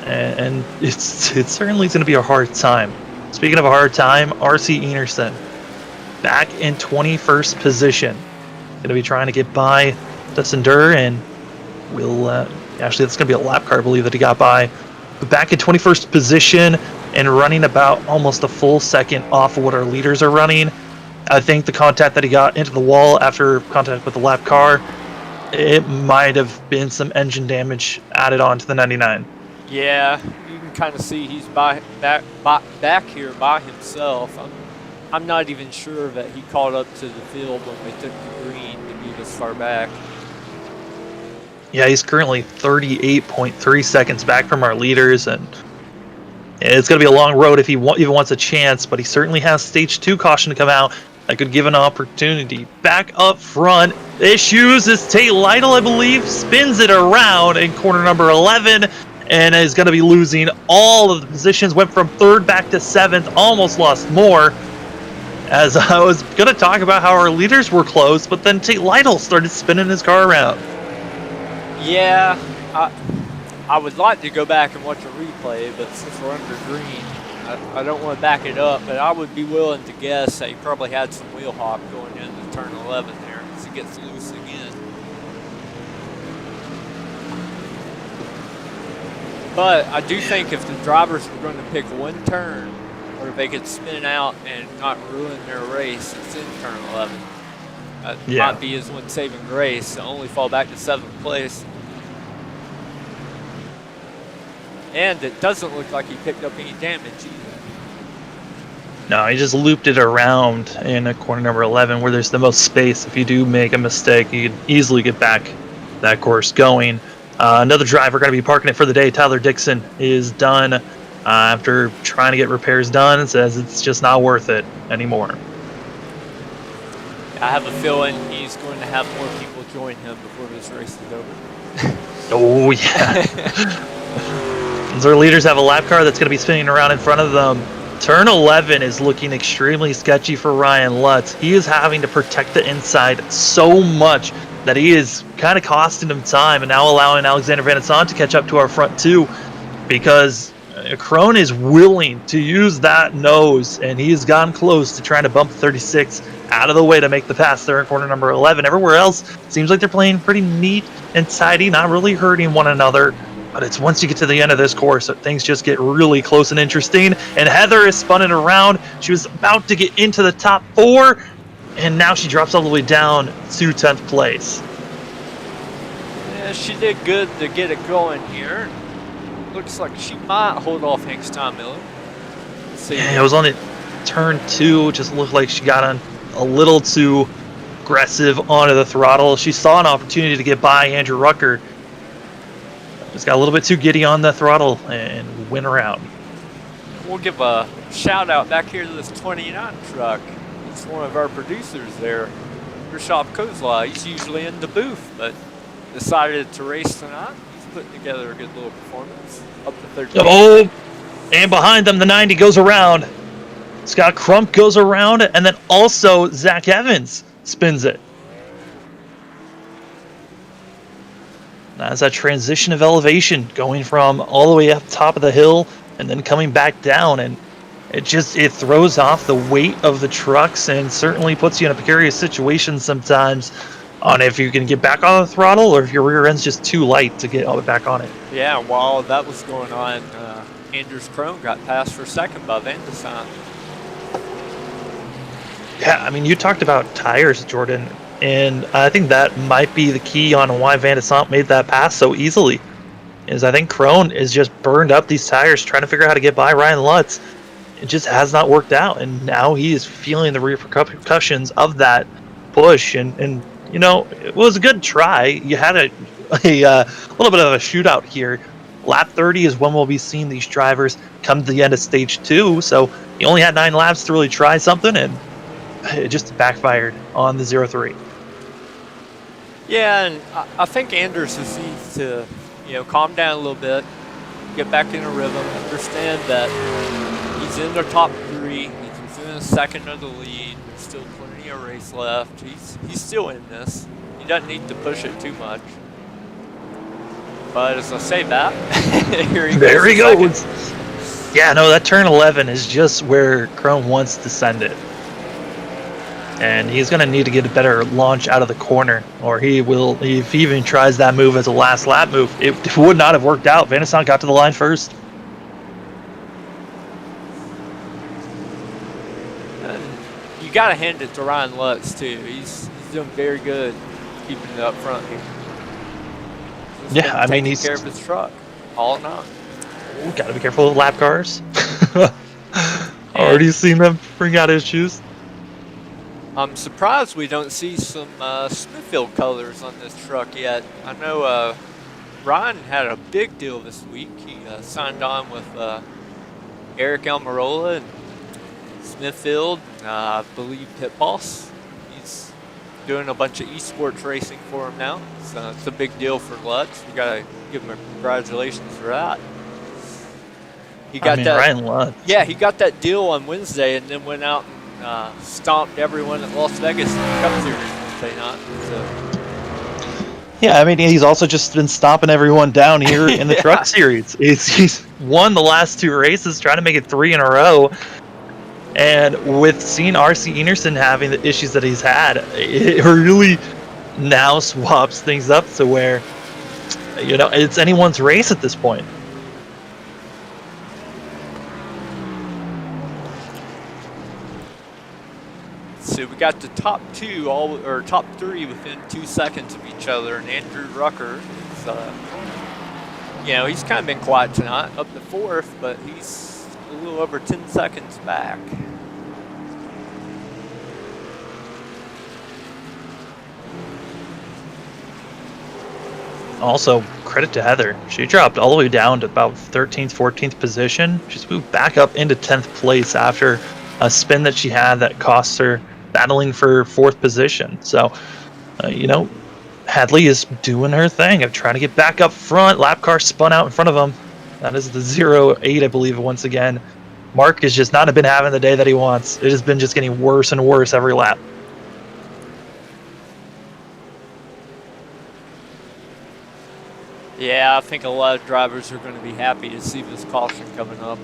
A: and it's certainly going to be a hard time. Speaking of a hard time, RC Enerson back in 21st position, going to be trying to get by Dustin Durr, and we'll actually that's going to be a lap car, I believe, that he got by. But back in 21st position and running about almost a full second off of what our leaders are running. I think the contact that he got into the wall after contact with the lap car, it might have been some engine damage added on to the 99.
B: Yeah, you can kind of see he's back here by himself. I'm not even sure that he caught up to the field when they took the green to be this far back.
A: Yeah, he's currently 38.3 seconds back from our leaders, and it's going to be a long road if he even wants a chance, but he certainly has stage 2 caution to come out. That could give an opportunity. Back up front, issues is Tate Lytle, I believe, spins it around in corner number 11, and is going to be losing all of the positions. Went from 3rd back to 7th, almost lost more. As I was going to talk about how our leaders were close, but then Tate Lytle started spinning his car around.
B: Yeah, I would like to go back and watch a replay, but since we're under green, I don't want to back it up, but I would be willing to guess that he probably had some wheel hop going into turn 11 there as he gets loose again. But I do think if the drivers were going to pick one turn where they could spin out and not ruin their race, it's in turn 11. That might be his one saving grace to only fall back to 7th place. And it doesn't look like he picked up any damage either.
A: No, he just looped it around in a corner number 11 where there's the most space. If you do make a mistake, you can easily get back that course going. Another driver going to be parking it for the day, Tyler Dixon, is done after trying to get repairs done. Says it's just not worth it anymore.
B: I have a feeling he's going to have more people join him before this race is over.
A: Oh, yeah. As our leaders have a lap car that's going to be spinning around in front of them. Turn 11 is looking extremely sketchy for Ryan Lutz. He is having to protect the inside so much that he is kind of costing him time, and now allowing Alexander Van Asant to catch up to our front two, because Krone is willing to use that nose, and he has gone close to trying to bump 36 out of the way to make the pass there in corner number 11. Everywhere else seems like they're playing pretty neat and tidy, not really hurting one another. But it's once you get to the end of this course that things just get really close and interesting. And Heather is spinning around. She was about to get into the top 4, and now she drops all the way down to 10th place.
B: Yeah, she did good to get it going here. Looks like she might hold off Hangstein Miller. Let's see.
A: Yeah, it was on the turn 2. Just looked like she got on a little too aggressive onto the throttle. She saw an opportunity to get by Andrew Rucker. Just got a little bit too giddy on the throttle and went around.
B: We'll give a shout out back here to this 29 truck. It's one of our producers there, Rishab Kozla. He's usually in the booth, but decided to race tonight. He's putting together a good little performance. Up to 13.
A: Oh, and behind them, the 90 goes around. Scott Crump goes around, and then also Zach Evans spins it. That's that transition of elevation going from all the way up top of the hill and then coming back down, and it throws off the weight of the trucks and certainly puts you in a precarious situation sometimes on if you can get back on the throttle or if your rear end's just too light to get back on it.
B: Yeah, while that was going on, Anders Krone got passed for second by Van de Sant.
A: Yeah, I mean, you talked about tires, Jordan. And I think that might be the key on why Van de Sant made that pass so easily. Is I think Krone is just burned up these tires trying to figure out how to get by Ryan Lutz. It just has not worked out, and now he is feeling the repercussions of that push, and it was a good try. You had a little bit of a shootout here. Lap 30 is when we'll be seeing these drivers come to the end of stage 2, so you only had 9 laps to really try something, and it just backfired on the 0-3.
B: Yeah, and I think Anders just needs to, calm down a little bit, get back in a rhythm, understand that he's in the top 3, he's in the second of the lead, there's still plenty of race left, he's still in this. He doesn't need to push it too much. But as I say that,
A: there he goes. Yeah, no, that turn 11 is just where Chrome wants to send it. And he's going to need to get a better launch out of the corner, or he will, if he even tries that move as a last lap move, it would not have worked out. Vanessant got to the line first.
B: And you got to hand it to Ryan Lutz, too. He's doing very good keeping it up front here.
A: Yeah, I mean,
B: he's taking care of his truck all night.
A: Got to be careful with lap cars. Already seen them bring out issues.
B: I'm surprised we don't see some Smithfield colors on this truck yet. I know Ryan had a big deal this week. He signed on with Eric Almirola and Smithfield, I believe Pit Boss. He's doing a bunch of esports racing for him now. So it's a big deal for Lutz. We gotta give him a congratulations for that. He got
A: Ryan Lutz.
B: Yeah, he got that deal on Wednesday and then went out and stomped everyone at Las Vegas in the Cup Series Wednesday night. So.
A: Yeah, I mean, he's also just been stomping everyone down here in the Truck Series. He's won the last 2 races, trying to make it 3 in a row. And with seeing R.C. Enerson having the issues that he's had, it really now swaps things up to where, it's anyone's race at this point.
B: So we got the top 3 within 2 seconds of each other, and Andrew Rucker is, he's kind of been quiet tonight, up to 4th, but he's a little over 10 seconds back.
A: Also, credit to Heather. She dropped all the way down to about 13th, 14th position. She's moved back up into 10th place after a spin that she had that cost her battling for 4th position. So, Hadley is doing her thing of trying to get back up front. Lap car spun out in front of him. That is the 08, I believe, once again. Mark has just not been having the day that he wants. It has been just getting worse and worse every lap.
B: Yeah, I think a lot of drivers are going to be happy to see this caution coming up.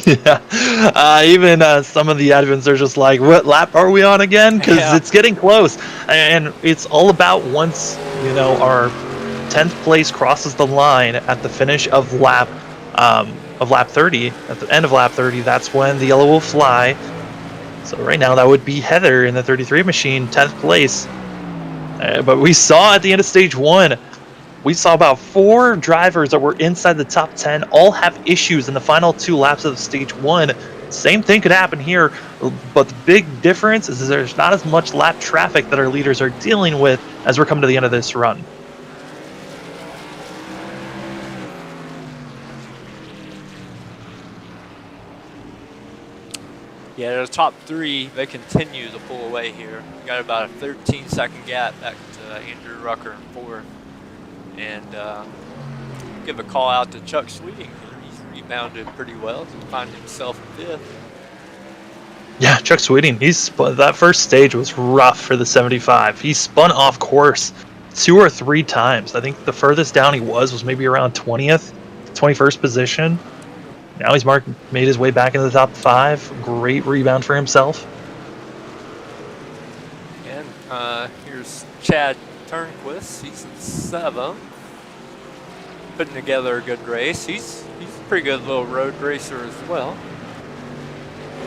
A: Yeah, even some of the admins are just like, what lap are we on again? Because it's getting close. And it's all about once, our 10th place crosses the line at the finish of lap 30, at the end of lap 30, that's when the yellow will fly. So right now that would be Heather in the 33 machine, 10th place. But we saw at the end of stage 1, we saw about 4 drivers that were inside the top 10 all have issues in the final 2 laps of stage 1. Same thing could happen here, but the big difference is there's not as much lap traffic that our leaders are dealing with as we're coming to the end of this run.
B: Yeah, the top 3, they continue to pull away here. We got about a 13-second gap back to Andrew Rucker in 4th. And give a call out to Chuck Sweeting here. He's rebounded pretty well to find himself in 5th.
A: Yeah, Chuck Sweeting, that first stage was rough for the 75. He spun off course 2 or 3 times. I think the furthest down he was maybe around 20th, 21st position. Now he's made his way back into the top 5. Great rebound for himself.
B: And here's Chad Turnquist. He's in 7th. Putting together a good race. He's a pretty good little road racer as well.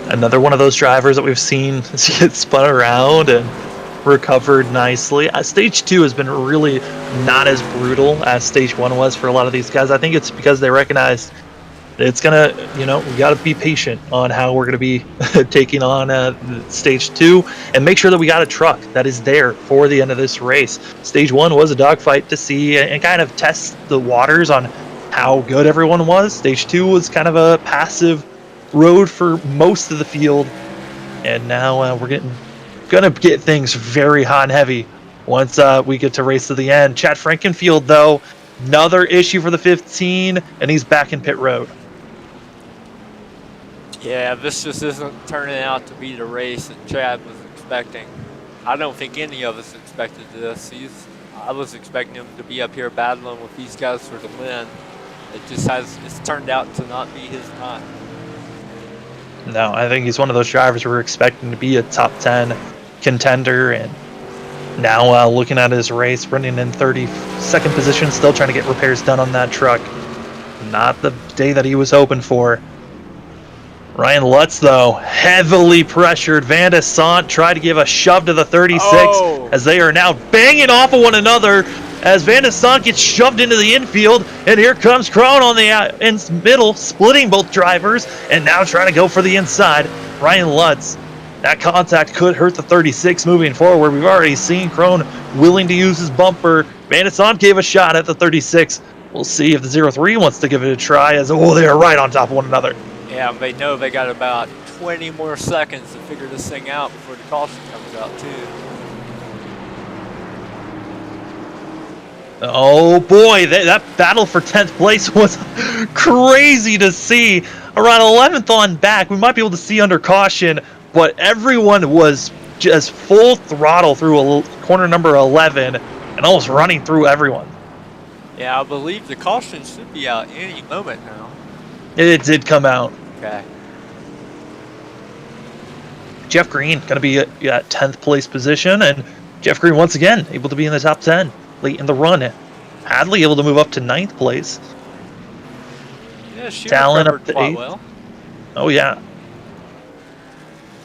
A: Another one of those drivers that we've seen get spun around and recovered nicely. Stage 2 has been really not as brutal as stage 1 was for a lot of these guys. I think it's because they recognized it's gonna, we got to be patient on how we're gonna be taking on stage 2, and make sure that we got a truck that is there for the end of this race. Stage 1 was a dogfight to see and kind of test the waters on how good everyone was. Stage 2 was kind of a passive road for most of the field, and now we're gonna get things very hot and heavy once we get to race to the end. Chad Frankenfield, though, another issue for the 15, and he's back in pit road.
B: Yeah, this just isn't turning out to be the race that Chad was expecting. I don't think any of us expected this. I was expecting him to be up here battling with these guys for the win. It's turned out to not be his time.
A: No, I think he's one of those drivers we're expecting to be a top 10 contender, and now looking at his race, running in 32nd position, still trying to get repairs done on that truck. Not the day that he was hoping for. Ryan Lutz, though, heavily pressured. Van de Sant tried to give a shove to the 36 as they are now banging off of one another as Van de Sant gets shoved into the infield, and here comes Krohn on the middle, splitting both drivers, and now trying to go for the inside. Ryan Lutz, that contact could hurt the 36 moving forward. We've already seen Krohn willing to use his bumper. Van de Sant gave a shot at the 36. We'll see if the 03 wants to give it a try, as they are right on top of one another.
B: Yeah, they know they got about 20 more seconds to figure this thing out before the caution comes out, too.
A: Oh boy, that battle for 10th place was crazy to see. Around 11th on back, we might be able to see under caution, but everyone was just full throttle through corner number 11 and almost running through everyone.
B: Yeah, I believe the caution should be out any moment now.
A: It did come out.
B: Okay.
A: Jeff Green going to be at 10th place position, and Jeff Green once again able to be in the top 10 late in the run. Hadley able to move up to 9th place.
B: Yeah, she
A: Talon
B: recovered
A: up to
B: quite
A: 8th.
B: well.
A: Oh yeah.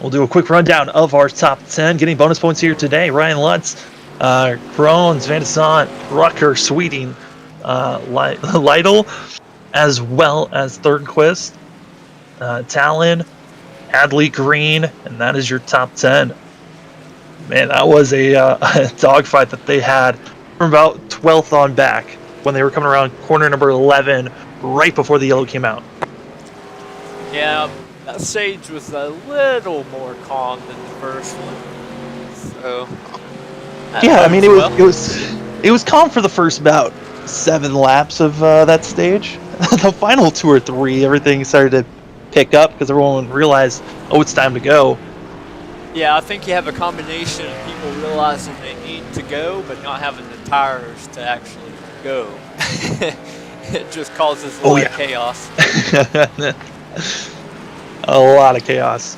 A: We'll do a quick rundown of our top 10. Getting bonus points here today: Ryan Lutz, Krohns, Van de Sant, Rucker, Sweeting, Lytle, as well as Thornquist, Talon, Hadley, Green, and that is your top 10. Man, that was a dogfight that they had from about 12th on back when they were coming around corner number 11 right before the yellow came out.
B: Yeah, that stage was a little more calm than the first one. So.
A: Yeah, I mean it was calm for the first about 7 laps of that stage. The final 2 or 3, everything started to pick up because everyone realized, it's time to go.
B: Yeah, I think you have a combination of people realizing they need to go, but not having the tires to actually go. It just causes a lot of chaos.
A: A lot of chaos.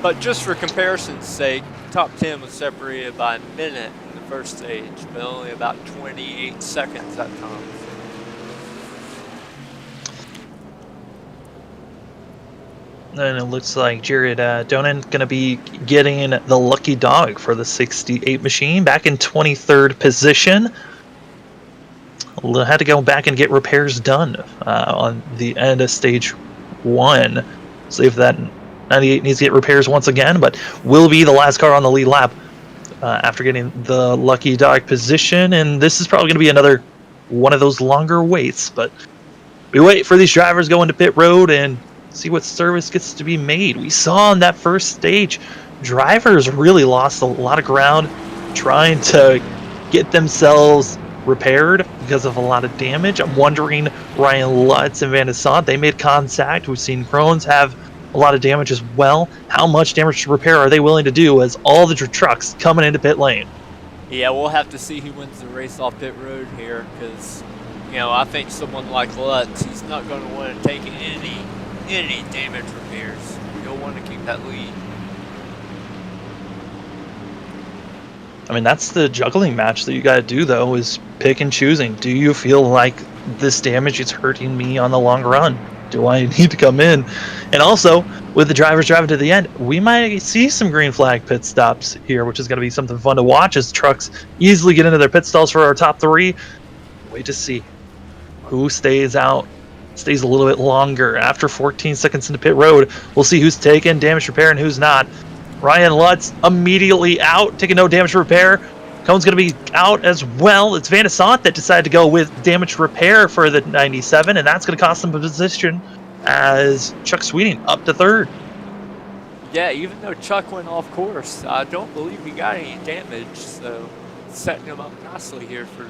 B: But just for comparison's sake, top 10 was separated by a minute in the first stage, but only about 28 seconds that time.
A: And it looks like Jared Donan going to be getting the lucky dog for the 68 machine, back in 23rd position. Had to go back and get repairs done on the end of stage 1. See if that 98 needs to get repairs once again, but will be the last car on the lead lap after getting the lucky dog position. And this is probably going to be another one of those longer waits, but we wait for these drivers going to pit road and see what service gets to be made. We saw in that first stage, drivers really lost a lot of ground trying to get themselves repaired because of a lot of damage. I'm wondering, Ryan Lutz and Van de Sant, they made contact. We've seen Krohns have a lot of damage as well. How much damage to repair are they willing to do as all the trucks coming into pit lane?
B: Yeah, we'll have to see who wins the race off pit road here, because, I think someone like Lutz, he's not going to want to take any damage repairs. You'll want to keep that lead.
A: I mean, that's the juggling match that you got to do, though, is pick and choosing. Do you feel like this damage is hurting me on the long run? Do I need to come in? And also, with the drivers driving to the end, we might see some green flag pit stops here, which is going to be something fun to watch as trucks easily get into their pit stalls for our top 3. Wait to see who stays out stays a little bit longer. After 14 seconds into pit road, we'll see who's taking damage repair and who's not. Ryan Lutz immediately out, taking no damage repair. Cone's going to be out as well. It's Van Assant that decided to go with damage repair for the 97, and that's going to cost him a position as Chuck Sweeting up to third.
B: Yeah, even though Chuck went off course, I don't believe he got any damage, so setting him up nicely here for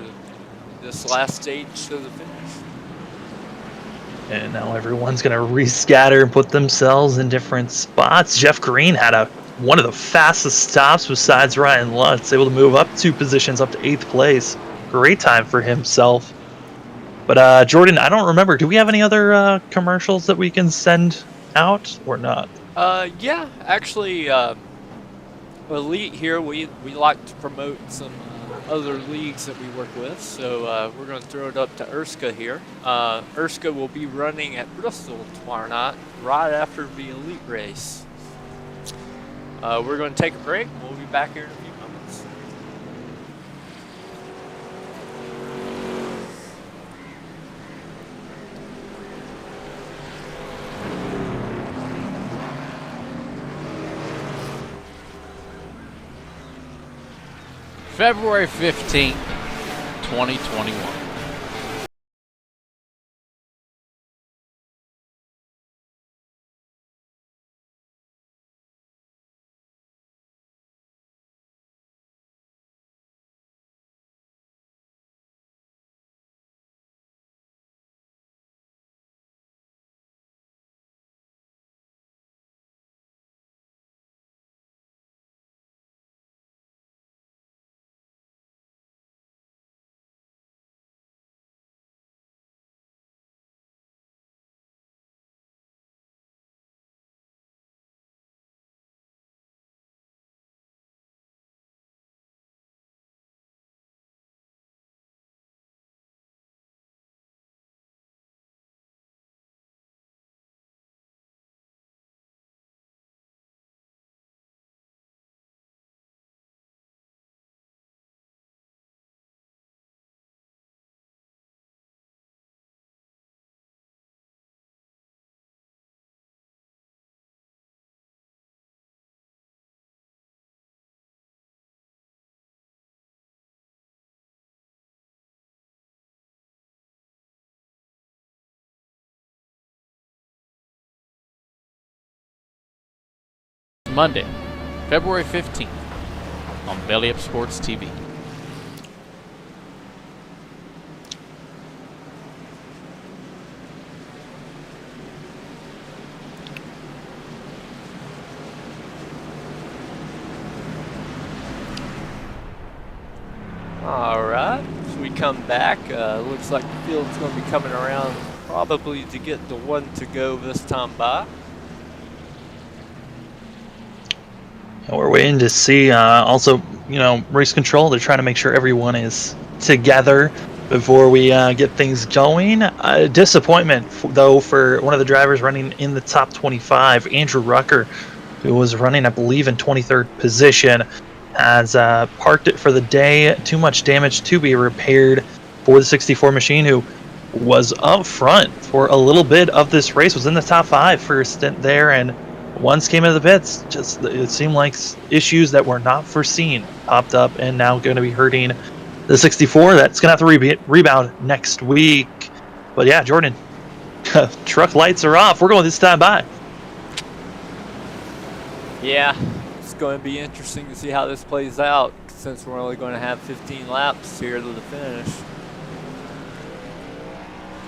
B: this last stage to the finish.
A: And now everyone's going to rescatter and put themselves in different spots. Jeff Green had one of the fastest stops besides Ryan Lutz, able to move up 2 positions up to 8th place. Great time for himself. But Jordan, I don't remember. Do we have any other commercials that we can send out or not?
B: Yeah, actually, Elite here, we like to promote some other leagues that we work with, so we're going to throw it up to Erska here. Erska will be running at Bristol tomorrow night, right after the Elite race. We're going to take a break, and we'll be back here in a few moments.
D: February 15th, 2021. Monday, February 15th on Belly Up Sports TV.
B: All right, so we come back. Looks like the field's going to be coming around probably to get the one to go this time by.
A: We're waiting to see. Also, race control. They're trying to make sure everyone is together before we get things going. Disappointment, though, for one of the drivers running in the top 25, Andrew Rucker, who was running, I believe, in 23rd position, has parked it for the day. Too much damage to be repaired for the 64 machine, who was up front for a little bit of this race, was in the top 5 for a stint there, and once came into the pits, it seemed like issues that were not foreseen popped up, and now going to be hurting the 64. That's going to have to rebound next week. But yeah, Jordan, truck lights are off. We're going this time by.
B: Yeah, it's going to be interesting to see how this plays out, since we're only going to have 15 laps here to the finish.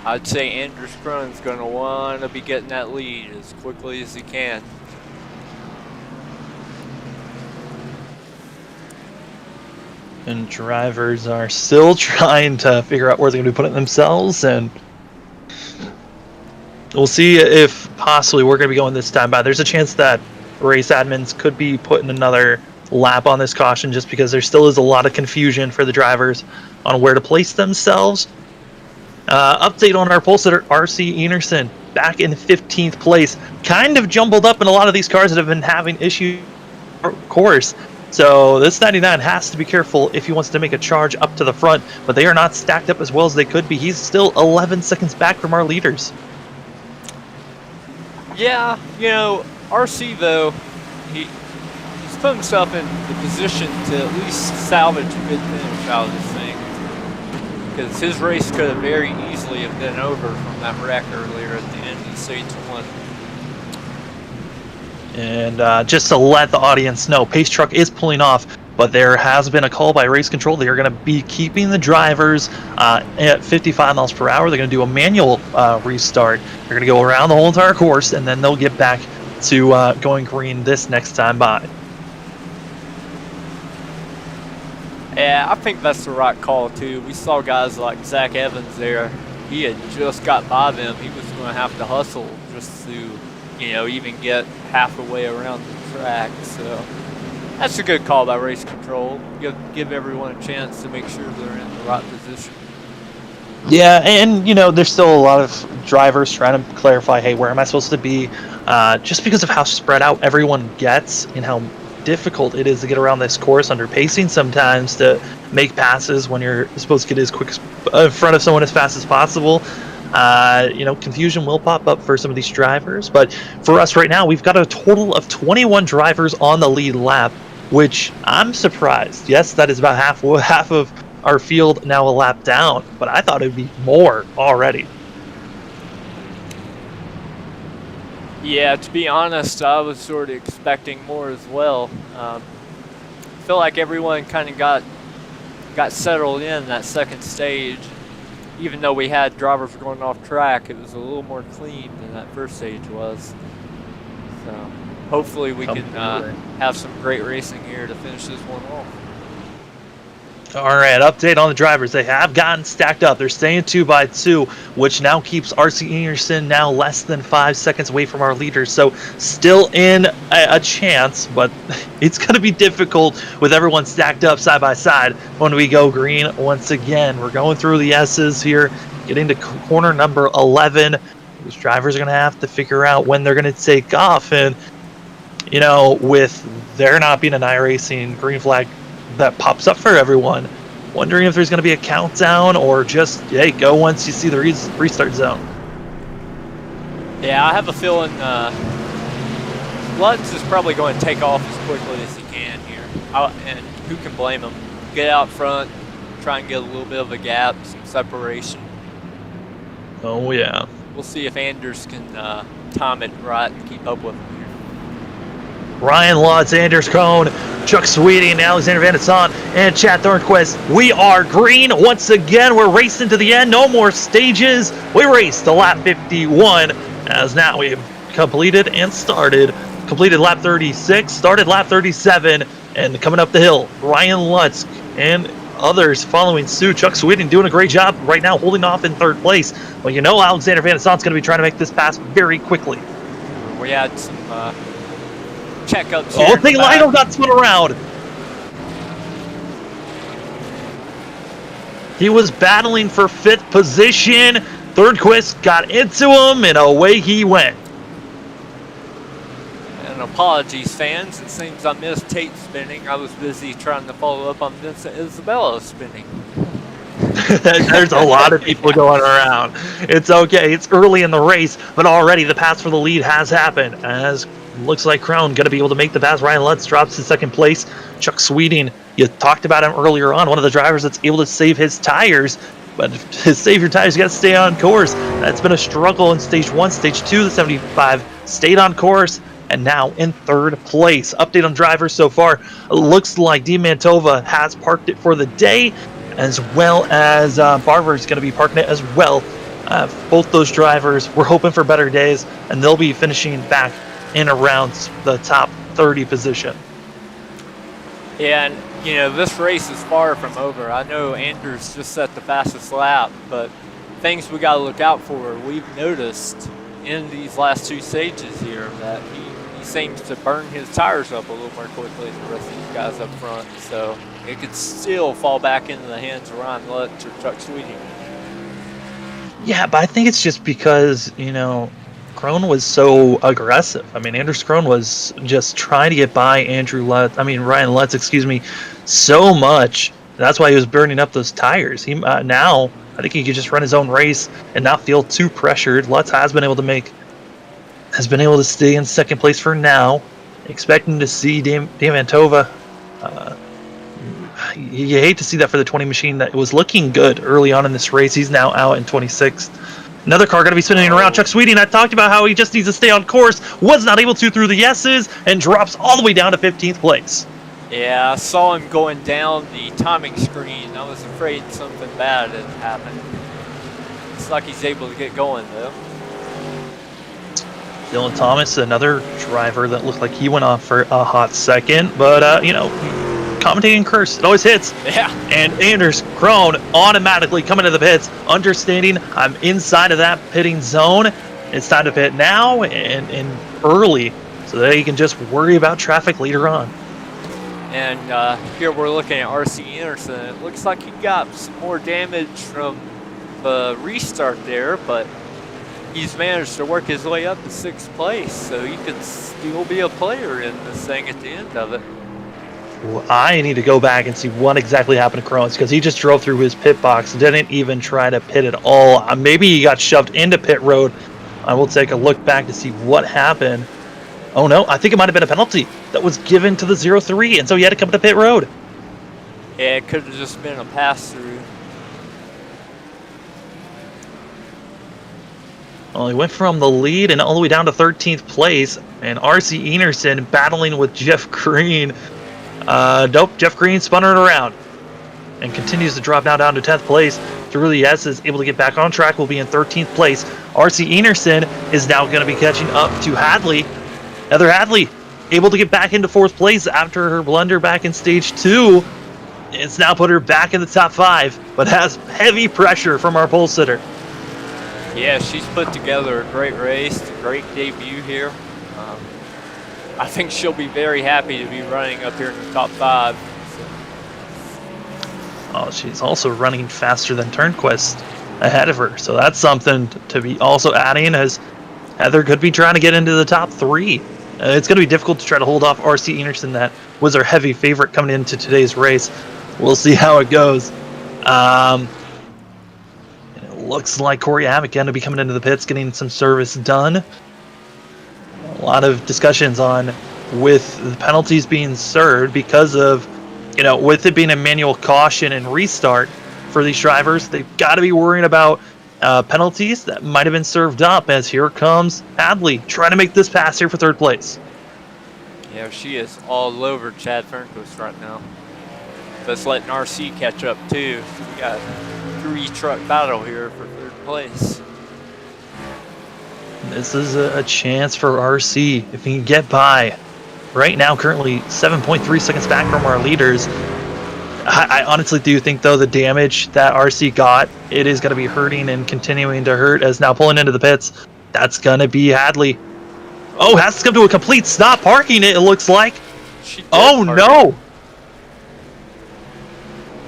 B: I'd say Andrew Scrun's going to want to be getting that lead as quickly as he can.
A: And drivers are still trying to figure out where they're going to be putting themselves, and we'll see if possibly we're going to be going this time by. There's a chance that race admins could be putting another lap on this caution, just because there still is a lot of confusion for the drivers on where to place themselves. Update on our pole sitter, RC Enerson, back in 15th place. Kind of jumbled up in a lot of these cars that have been having issues, of course. So this 99 has to be careful if he wants to make a charge up to the front, but they are not stacked up as well as they could be. He's still 11 seconds back from our leaders.
B: Yeah, RC though, he's put himself in the position to at least salvage a good finish out of this thing. Because his race could have very easily have been over from that wreck earlier at the end of stage 1.
A: And just to let the audience know, Pace Truck is pulling off, but there has been a call by race control. They are going to be keeping the drivers at 55 miles per hour. They're going to do a manual restart. They're going to go around the whole entire course, and then they'll get back to going green this next time by.
B: Yeah, I think that's the right call too. We saw guys like Zach Evans there. He had just got by them. He was going to have to hustle just to, even get half the way around the track. So that's a good call by race control. Give everyone a chance to make sure they're in the right position.
A: Yeah, and there's still a lot of drivers trying to clarify, hey, where am I supposed to be? Just because of how spread out everyone gets and how difficult it is to get around this course under pacing sometimes to make passes when you're supposed to get as quick in front of someone as fast as possible. Confusion will pop up for some of these drivers, but for us right now, we've got a total of 21 drivers on the lead lap, which I'm surprised. Yes, that is about half of our field now a lap down, but I thought it'd be more already.
B: Yeah, to be honest, I was sort of expecting more as well. I feel like everyone kind of got settled in that second stage. Even though we had drivers going off track, it was a little more clean than that first stage was. So hopefully we can have some great racing here to finish this one off.
A: All right, update on the drivers. They have gotten stacked up. They're staying 2x2, which now keeps RC Anderson now less than 5 seconds away from our leaders. So still in a chance, but it's going to be difficult with everyone stacked up side by side when we go green once again. We're going through the S's here, getting to corner number 11. These drivers are going to have to figure out when they're going to take off. And, with there not being an iRacing green flag that pops up for everyone, wondering if there's going to be a countdown or just, hey, go once you see the restart zone.
B: Yeah, I have a feeling Lutz is probably going to take off as quickly as he can here. And who can blame him? Get out front, try and get a little bit of a gap, some separation.
A: Oh, yeah.
B: We'll see if Anders can time it right and keep up with him here.
A: Ryan Lutz, Anders Cohn, Chuck Sweeting, Alexander Van Asson, and Chad Thornquist. We are green once again. We're racing to the end. No more stages. We raced to lap 51, as now we've completed lap 36, started lap 37, and coming up the hill, Ryan Lutz and others following suit. Chuck Sweeting doing a great job right now, holding off in third place. But Alexander Van Asson's going to be trying to make this pass very quickly.
B: We had some checkups
A: here. I think Lionel got spun around. He was battling for 5th position. Thornquist got into him, and away he went.
B: And apologies, fans. It seems I missed Tate spinning. I was busy trying to follow up on Vincent Isabella spinning.
A: There's a lot of people going around. It's okay. It's early in the race, but already the pass for the lead has happened. As looks like Crown going to be able to make the pass. Ryan Lutz drops to second place. Chuck Sweeting, you talked about him earlier on, one of the drivers that's able to save his tires. But to save your tires, you got to stay on course. That's been a struggle in stage 1. Stage 2, the 75 stayed on course, and now in third place. Update on drivers so far. It looks like D. Mantova has parked it for the day, as well as Barber is going to be parking it as well. Both those drivers, we're hoping for better days, and they'll be finishing back in around the top 30 position.
B: Yeah, and this race is far from over. I know Anders just set the fastest lap, but things we got to look out for. We've noticed in these last 2 stages here that he seems to burn his tires up a little more quickly than the rest of these guys up front. So it could still fall back into the hands of Ryan Lutz or Chuck Sweeting.
A: Yeah, but I think it's just because, Krohn was so aggressive. I mean, Anders Krohn was just trying to get by Ryan Lutz, so much. That's why he was burning up those tires. He now, I think he could just run his own race and not feel too pressured. Lutz has been able to make has been able to stay in second place for now. Expecting to see Diamantova. You hate to see that for the 20 machine that was looking good early on in this race. He's now out in 26th. Another car going to be spinning around. Chuck Sweeting, I talked about how he just needs to stay on course. Was not able to through the S's and drops all the way down to 15th place.
B: Yeah, I saw him going down the timing screen. I was afraid something bad had happened. It's like he's able to get going, though.
A: Dylan Thomas, another driver that looked like he went off for a hot second. But, commentating curse, it always hits.
B: Yeah.
A: And Anders Krone automatically coming to the pits, understanding I'm inside of that pitting zone. It's time to pit now and early so that he can just worry about traffic later on.
B: And here we're looking at RC Anderson. It looks like he got some more damage from the restart there, but he's managed to work his way up to 6th place, so he could still be a player in this thing at the end of it.
A: Well, I need to go back and see what exactly happened to Krones, because he just drove through his pit box, didn't even try to pit at all. Maybe he got shoved into pit road. I will take a look back to see what happened. Oh no, I think it might have been a penalty that was given to the 03, and so he had to come to pit road.
B: Yeah, it could have just been a pass-through.
A: Well, he went from the lead and all the way down to 13th place, and RC Enerson battling with Jeff Green. Nope, Jeff Green spun it around and continues to drop now down to 10th place. Through the S is able to get back on track, will be in 13th place. RC Enerson is now going to be catching up to Hadley. Heather Hadley able to get back into 4th place after her blunder back in stage 2. It's now put her back in the top 5, but has heavy pressure from our pole sitter.
B: Yeah, she's put together a great race, a great debut here. I think she'll be very happy to be running up here in the top 5.
A: Oh, she's also running faster than Turnquist ahead of her, so that's something to be also adding, as Heather could be trying to get into the top 3. It's going to be difficult to try to hold off RC Enerson. That was our heavy favorite coming into today's race. We'll see how it goes. It looks like Corey Abbott going to be coming into the pits, getting some service done. A lot of discussions on with the penalties being served because of, with it being a manual caution and restart for these drivers, they've got to be worrying about penalties that might have been served up, as here comes Hadley trying to make this pass here for 3rd place.
B: Yeah, she is all over Chad Fernquist right now. That's letting RC catch up too. So we got a 3-truck battle here for 3rd place.
A: This is a chance for RC if he can get by. Right now, currently 7.3 seconds back from our leaders. I honestly do think, though, the damage that RC got, it is going to be hurting and continuing to hurt, as now pulling into the pits. That's going to be Hadley. Oh, has to come to a complete stop parking it looks like. Oh, no.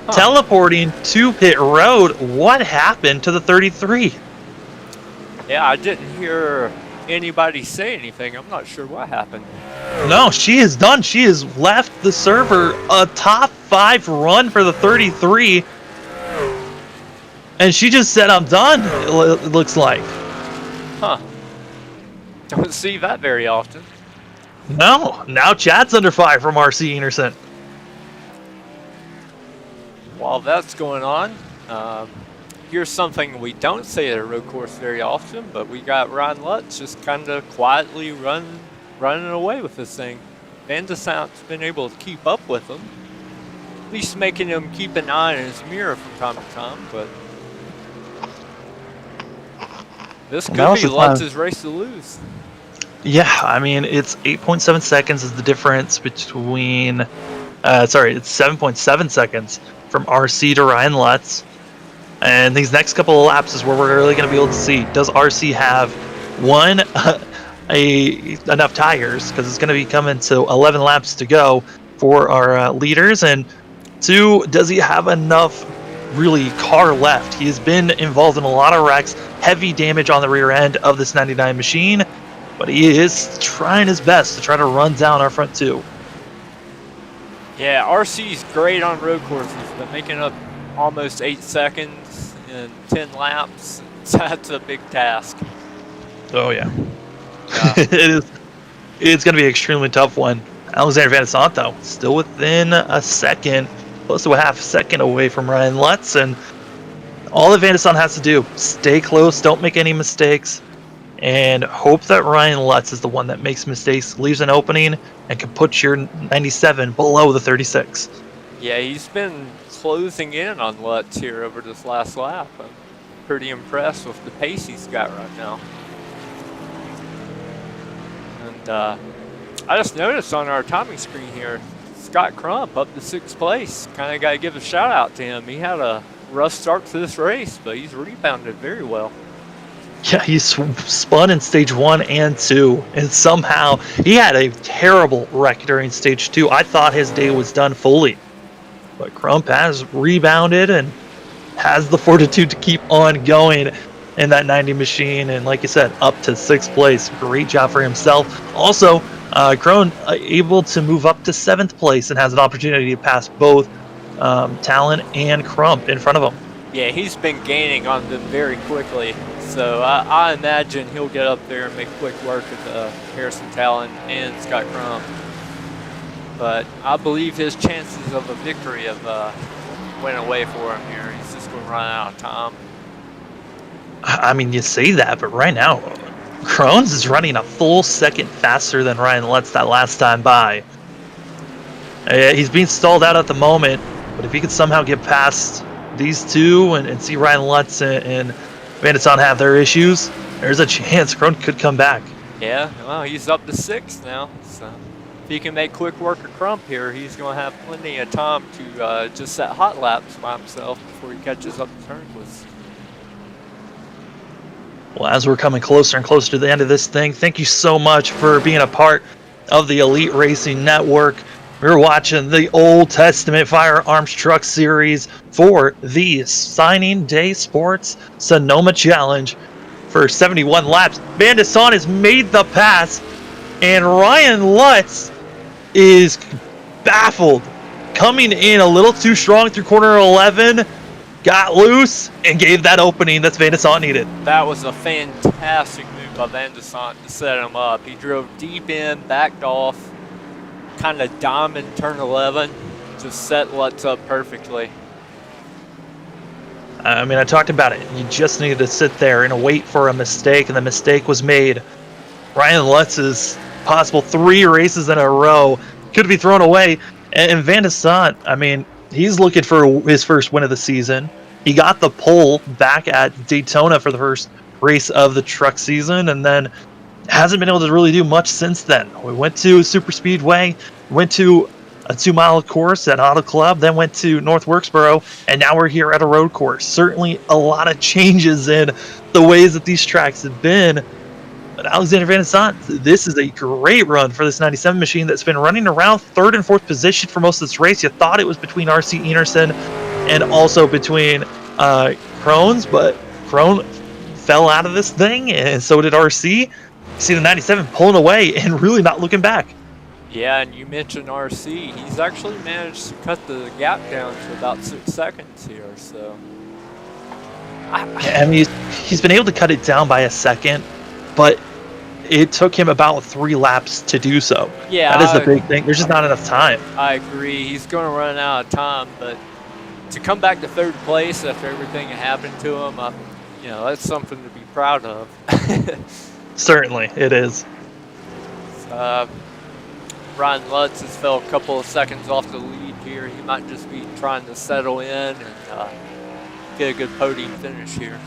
A: Huh. Teleporting to pit road. What happened to the 33?
B: Yeah, I didn't hear anybody say anything. I'm not sure what happened.
A: No, she is done. She has left the server. A top 5 run for the 33. And she just said, I'm done, it looks like.
B: Huh. Don't see that very often.
A: No, now Chad's under fire from RC Enerson.
B: While that's going on, here's something we don't say at a road course very often, but we got Ryan Lutz just kind of quietly running away with this thing. Van de Sant's been able to keep up with him, at least making him keep an eye in his mirror from time to time, but this could be Lutz's race to lose.
A: Yeah, I mean, it's 8.7 seconds is the difference between, it's 7.7 seconds from RC to Ryan Lutz. And these next couple of laps is where we're really going to be able to see, does RC have, one, enough tires, because it's going to be coming to 11 laps to go for our leaders, and 2, does he have enough really car left? He has been involved in a lot of wrecks, heavy damage on the rear end of this 99 machine, but he is trying his best to try to run down our front 2.
B: Yeah, RC's great on road courses, but making up almost 8 seconds in 10 laps, that's a big task.
A: Oh yeah.
B: Yeah.
A: It's going to be an extremely tough one. Alexander Van Sant, though, still within a second, close to a half second away from Ryan Lutz, and all that Van Sant has to do, stay close, don't make any mistakes, and hope that Ryan Lutz is the one that makes mistakes, leaves an opening, and can put your 97 below the 36.
B: Yeah, he's been closing in on Lutz here over this last lap. I'm pretty impressed with the pace he's got right now. And I just noticed on our timing screen here, Scott Crump up to 6th place. Kind of got to give a shout out to him. He had a rough start to this race, but he's rebounded very well.
A: Yeah, he spun in stage 1 and 2, and somehow he had a terrible wreck during stage 2. I thought his day was done fully, but Crump has rebounded and has the fortitude to keep on going in that 90 machine, and like you said, up to 6th place. Great job for himself. Also, Crone able to move up to 7th place and has an opportunity to pass both Talon and Crump in front of him.
B: Yeah, he's been gaining on them very quickly. So I imagine he'll get up there and make quick work of Harrison Talon and Scott Crump. But I believe his chances of a victory have went away for him here. He's just going to run out of time.
A: I mean, you say that, but right now, Crohn's is running a full second faster than Ryan Lutz that last time by. He's being stalled out at the moment, but if he could somehow get past these two and see Ryan Lutz and Van de Sande have their issues, there's a chance Crone could come back.
B: Yeah, well, he's up to 6th now. So if he can make quick work of Crump here, he's going to have plenty of time to just set hot laps by himself before he catches up to Turnquist.
A: Well, as we're coming closer and closer to the end of this thing, thank you so much for being a part of the Elite Racing Network. We're watching the Old Testament Firearms Truck Series for the Signing Day Sports Sonoma Challenge for 71 laps. Van de Sande has made the pass, and Ryan Lutz is baffled. Coming in a little too strong through corner 11, got loose, and gave that opening that Van de Sande needed.
B: That was a fantastic move by Van de Sande to set him up. He drove deep in, backed off, kind of diamond turn 11, just set Lutz up perfectly.
A: I mean, I talked about it. You just needed to sit there and wait for a mistake, and the mistake was made. Ryan Lutz's possible 3 races in a row could be thrown away. And Van de Sande, I mean, he's looking for his first win of the season. He got the pole back at Daytona for the first race of the truck season, and then hasn't been able to really do much since then. We went to Super Speedway, went to a 2-mile course at Auto Club, then went to North Wilkesboro, and now we're here at a road course. Certainly a lot of changes in the ways that these tracks have been. But Alexander Van de Sande, this is a great run for this 97 machine that's been running around 3rd and 4th position for most of this race. You thought it was between R.C. Enerson and also between Crohn's, but Crone fell out of this thing, and so did R.C. You see the 97 pulling away and really not looking back.
B: Yeah, and you mentioned RC. He's actually managed to cut the gap down to about 6 seconds here. So,
A: I mean, he's been able to cut it down by a second, but it took him about 3 laps to do so.
B: Yeah,
A: that is the big thing. There's just not enough time.
B: I agree. He's going to run out of time, but to come back to 3rd place after everything that happened to him, that's something to be proud of.
A: Certainly, it is.
B: Ryan Lutz has fell a couple of seconds off the lead here. He might just be trying to settle in and get a good podium finish here.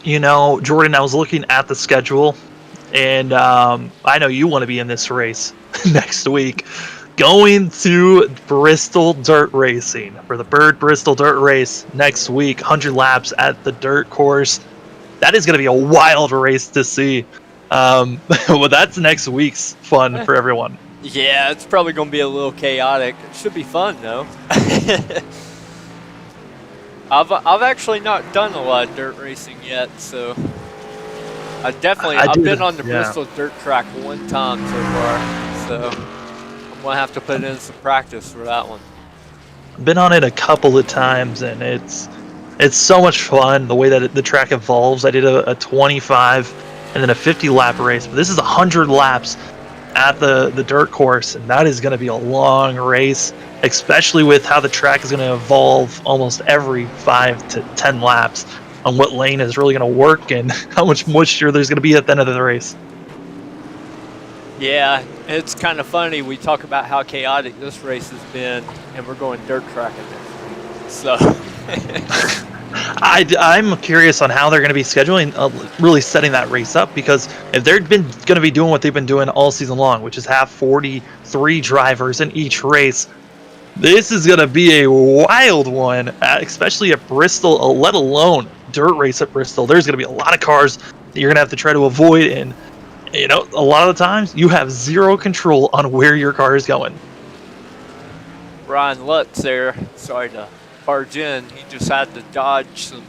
A: You know, Jordan, I was looking at the schedule, and I know you want to be in this race next week. Going to Bristol Dirt Racing for the Bird Bristol Dirt Race next week, 100 laps at the dirt course. That is going to be a wild race to see. Well, that's next week's fun for everyone.
B: Yeah, it's probably going to be a little chaotic. It should be fun, though. I've actually not done a lot of dirt racing yet, so I've been on the Bristol dirt track one time so far, so I'm going to have to put in some practice for that one.
A: I've been on it a couple of times, and it's so much fun the way that the track evolves. I did a 25 and then a 50-lap race. But this is 100 laps at the dirt course, and that is going to be a long race, especially with how the track is going to evolve almost every 5 to 10 laps on what lane is really going to work and how much moisture there's going to be at the end of the race.
B: Yeah, it's kind of funny. We talk about how chaotic this race has been, and we're going dirt tracking it. So
A: I'm curious on how they're going to be scheduling, really setting that race up, because if they're going to be doing what they've been doing all season long, which is have 43 drivers in each race, this is going to be a wild one, especially at Bristol, let alone dirt race at Bristol. There's going to be a lot of cars that you're going to have to try to avoid, and you know, a lot of the times you have zero control on where your car is going.
B: Ryan Lutz there, sorry to barge in, he just had to dodge some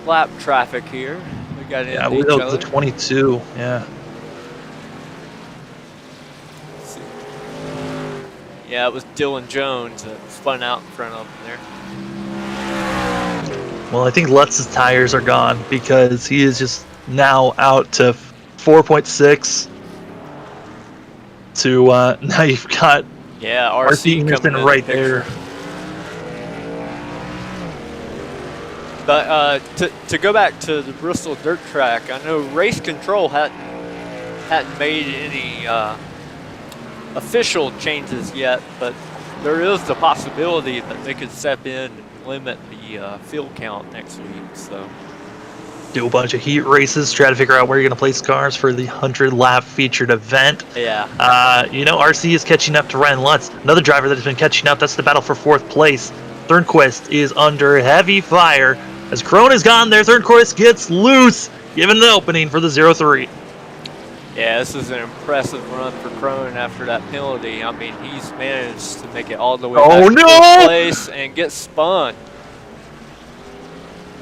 B: lap traffic here. We got into
A: Yeah,
B: each
A: we
B: other.
A: the 22. Yeah.
B: Yeah, it was Dylan Jones that spun out in front of him there.
A: Well, I think Lutz's tires are gone because he is just now out to 4.6. To now you've got
B: Yeah,
A: RC
B: RC
A: Anderson
B: coming in
A: right
B: the picture.
A: there.
B: But to go back to the Bristol dirt track, I know Race Control hadn't made any official changes yet, but there is the possibility that they could step in and limit the field count next week. So
A: Do a bunch of heat races, try to figure out where you're going to place cars for the 100-lap featured event.
B: yeah,
A: You know, RC is catching up to Ryan Lutz. Another driver that has been catching up, that's the battle for 4th place. Thornquist is under heavy fire. As Krone is gone there, Thornquist gets loose, giving an opening for the 0-3.
B: yeah, this is an impressive run for Crone after that penalty. I mean, he's managed to make it all the way back to 4th place and get spun.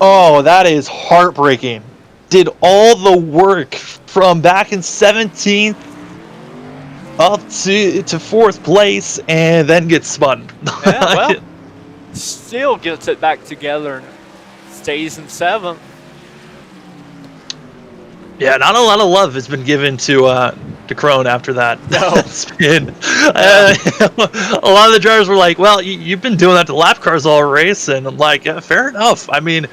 A: Oh, that is heartbreaking. Did all the work from back in 17th up to 4th place and then gets spun.
B: Yeah, well, still gets it back together and stays in 7th.
A: Yeah, not a lot of love has been given to Krone after that.
B: No.
A: Spin. A lot of the drivers were like, well, you've been doing that to lap cars all race, and I'm like, yeah, fair enough. I mean,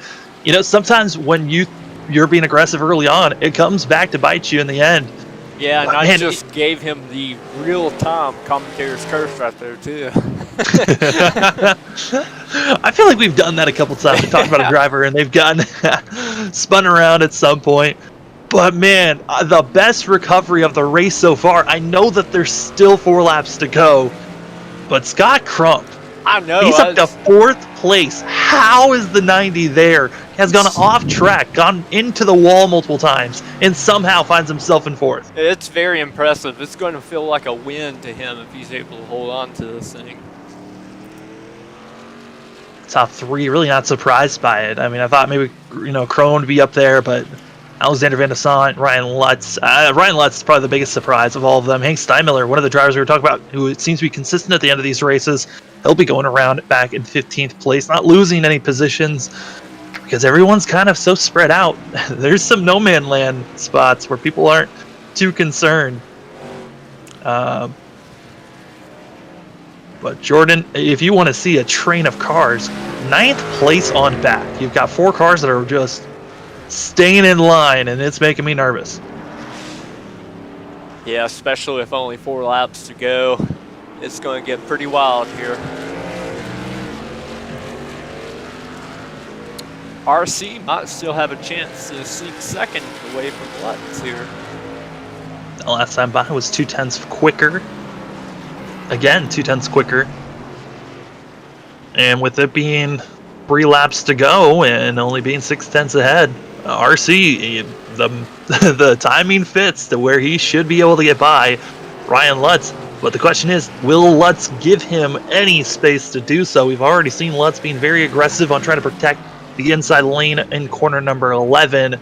A: you know, sometimes when you're being aggressive early on, it comes back to bite you in the end.
B: Yeah, and
A: But,
B: I
A: man,
B: just gave him the real-time commentator's curse right there, too.
A: I feel like we've done that a couple times. We talked about a driver, and they've gotten spun around at some point. But man, the best recovery of the race so far. I know that there's still 4 laps to go, but Scott Crump,
B: I know.
A: he's up to 4th place. How is the 90 there? He has gone off track, gone into the wall multiple times, and somehow finds himself in 4th.
B: It's very impressive. It's going to feel like a win to him if he's able to hold on to this thing.
A: Top 3, really not surprised by it. I mean, I thought maybe, you know, Krone would be up there, but Alexander Van de Sant, Ryan Lutz. Ryan Lutz is probably the biggest surprise of all of them. Hank Steinmiller, one of the drivers we were talking about, who seems to be consistent at the end of these races. He'll be going around back in 15th place, not losing any positions because everyone's kind of so spread out. There's some no man land spots where people aren't too concerned. But Jordan, if you want to see a train of cars, 9th place on back. You've got 4 cars that are just staying in line, and it's making me nervous.
B: Yeah, especially with only 4 laps to go. It's going to get pretty wild here. RC might still have a chance to sneak 2nd away from Lutz here.
A: The last time by was 2/10 quicker. Again, 2/10 quicker. And with it being 3 laps to go and only being 6/10 ahead, RC, the timing fits to where he should be able to get by Ryan Lutz. But the question is, will Lutz give him any space to do so? We've already seen Lutz being very aggressive on trying to protect the inside lane in corner number 11.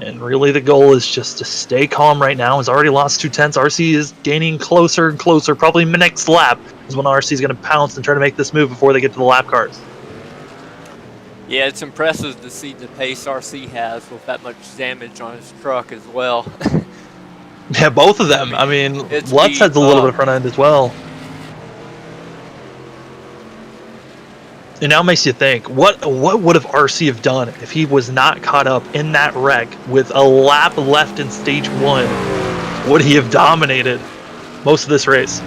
A: And really the goal is just to stay calm right now. He's already lost 2/10. RC is gaining closer and closer. Probably next lap is when RC is going to pounce and try to make this move before they get to the lap cars.
B: Yeah, it's impressive to see the pace RC has with that much damage on his truck as well.
A: Yeah, both of them. I mean,
B: it's
A: Lutz
B: beat
A: has a little
B: up.
A: bit of front end as well. It now makes you think, what would have RC have done if he was not caught up in that wreck with a lap left in stage 1? Would he have dominated most of this race?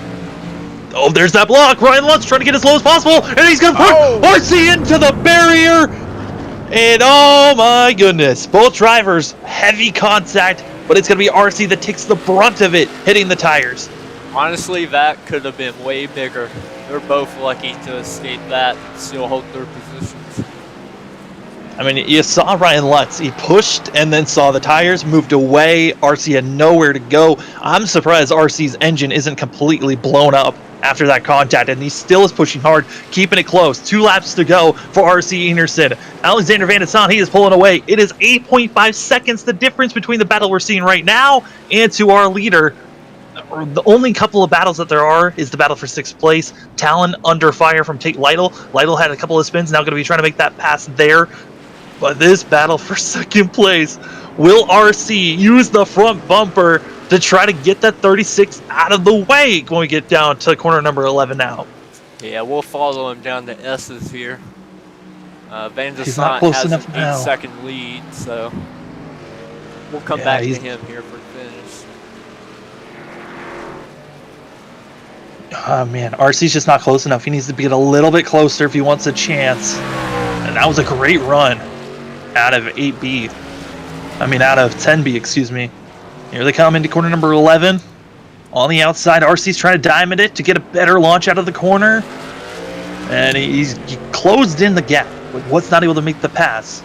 A: Oh, there's that block. Ryan Lutz trying to get as low as possible, and he's going to put RC into the barrier. And oh my goodness, both drivers, heavy contact, but it's going to be RC that takes the brunt of it, hitting the tires.
B: Honestly, that could have been way bigger. They're both lucky to escape that and still hold their positions.
A: I mean, you saw Ryan Lutz. He pushed and then saw the tires, moved away. RC had nowhere to go. I'm surprised RC's engine isn't completely blown up after that contact, and he still is pushing hard, keeping it close. 2 laps to go for RC Enerson. Alexander Van Desan, he is pulling away. It is 8.5 seconds, the difference between the battle we're seeing right now and to our leader. The only couple of battles that there are is the battle for 6th place. Talon under fire from Tate Lytle. Lytle had a couple of spins, now going to be trying to make that pass there. But this battle for 2nd place, will RC use the front bumper to try to get that 36 out of the way when we get down to corner number 11 now?
B: Yeah, we'll follow him down to S's here. Van
A: He's not
B: Desan
A: close
B: has an
A: enough now.
B: 8-second lead, so we'll come back to him here for the finish.
A: Oh man, RC's just not close enough. He needs to get a little bit closer if he wants a chance. And that was a great run out of 8B. I mean, out of 10B, excuse me. Here they come into corner number 11. On the outside, RC's trying to diamond it to get a better launch out of the corner. And he closed in the gap, but was not able to make the pass.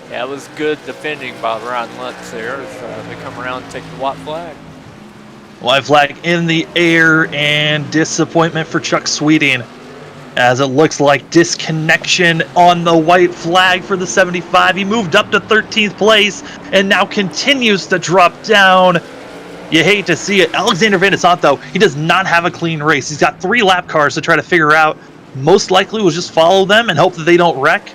B: Yeah, it was good defending by Ryan Lutz there as they come around and take the white flag.
A: White flag in the air, and disappointment for Chuck Sweeting, as it looks like disconnection on the white flag for the 75. He moved up to 13th place and now continues to drop down. You hate to see it. Alexander Van Desan, though, he does not have a clean race. He's got 3 lap cars to try to figure out. Most likely we'll just follow them and hope that they don't wreck.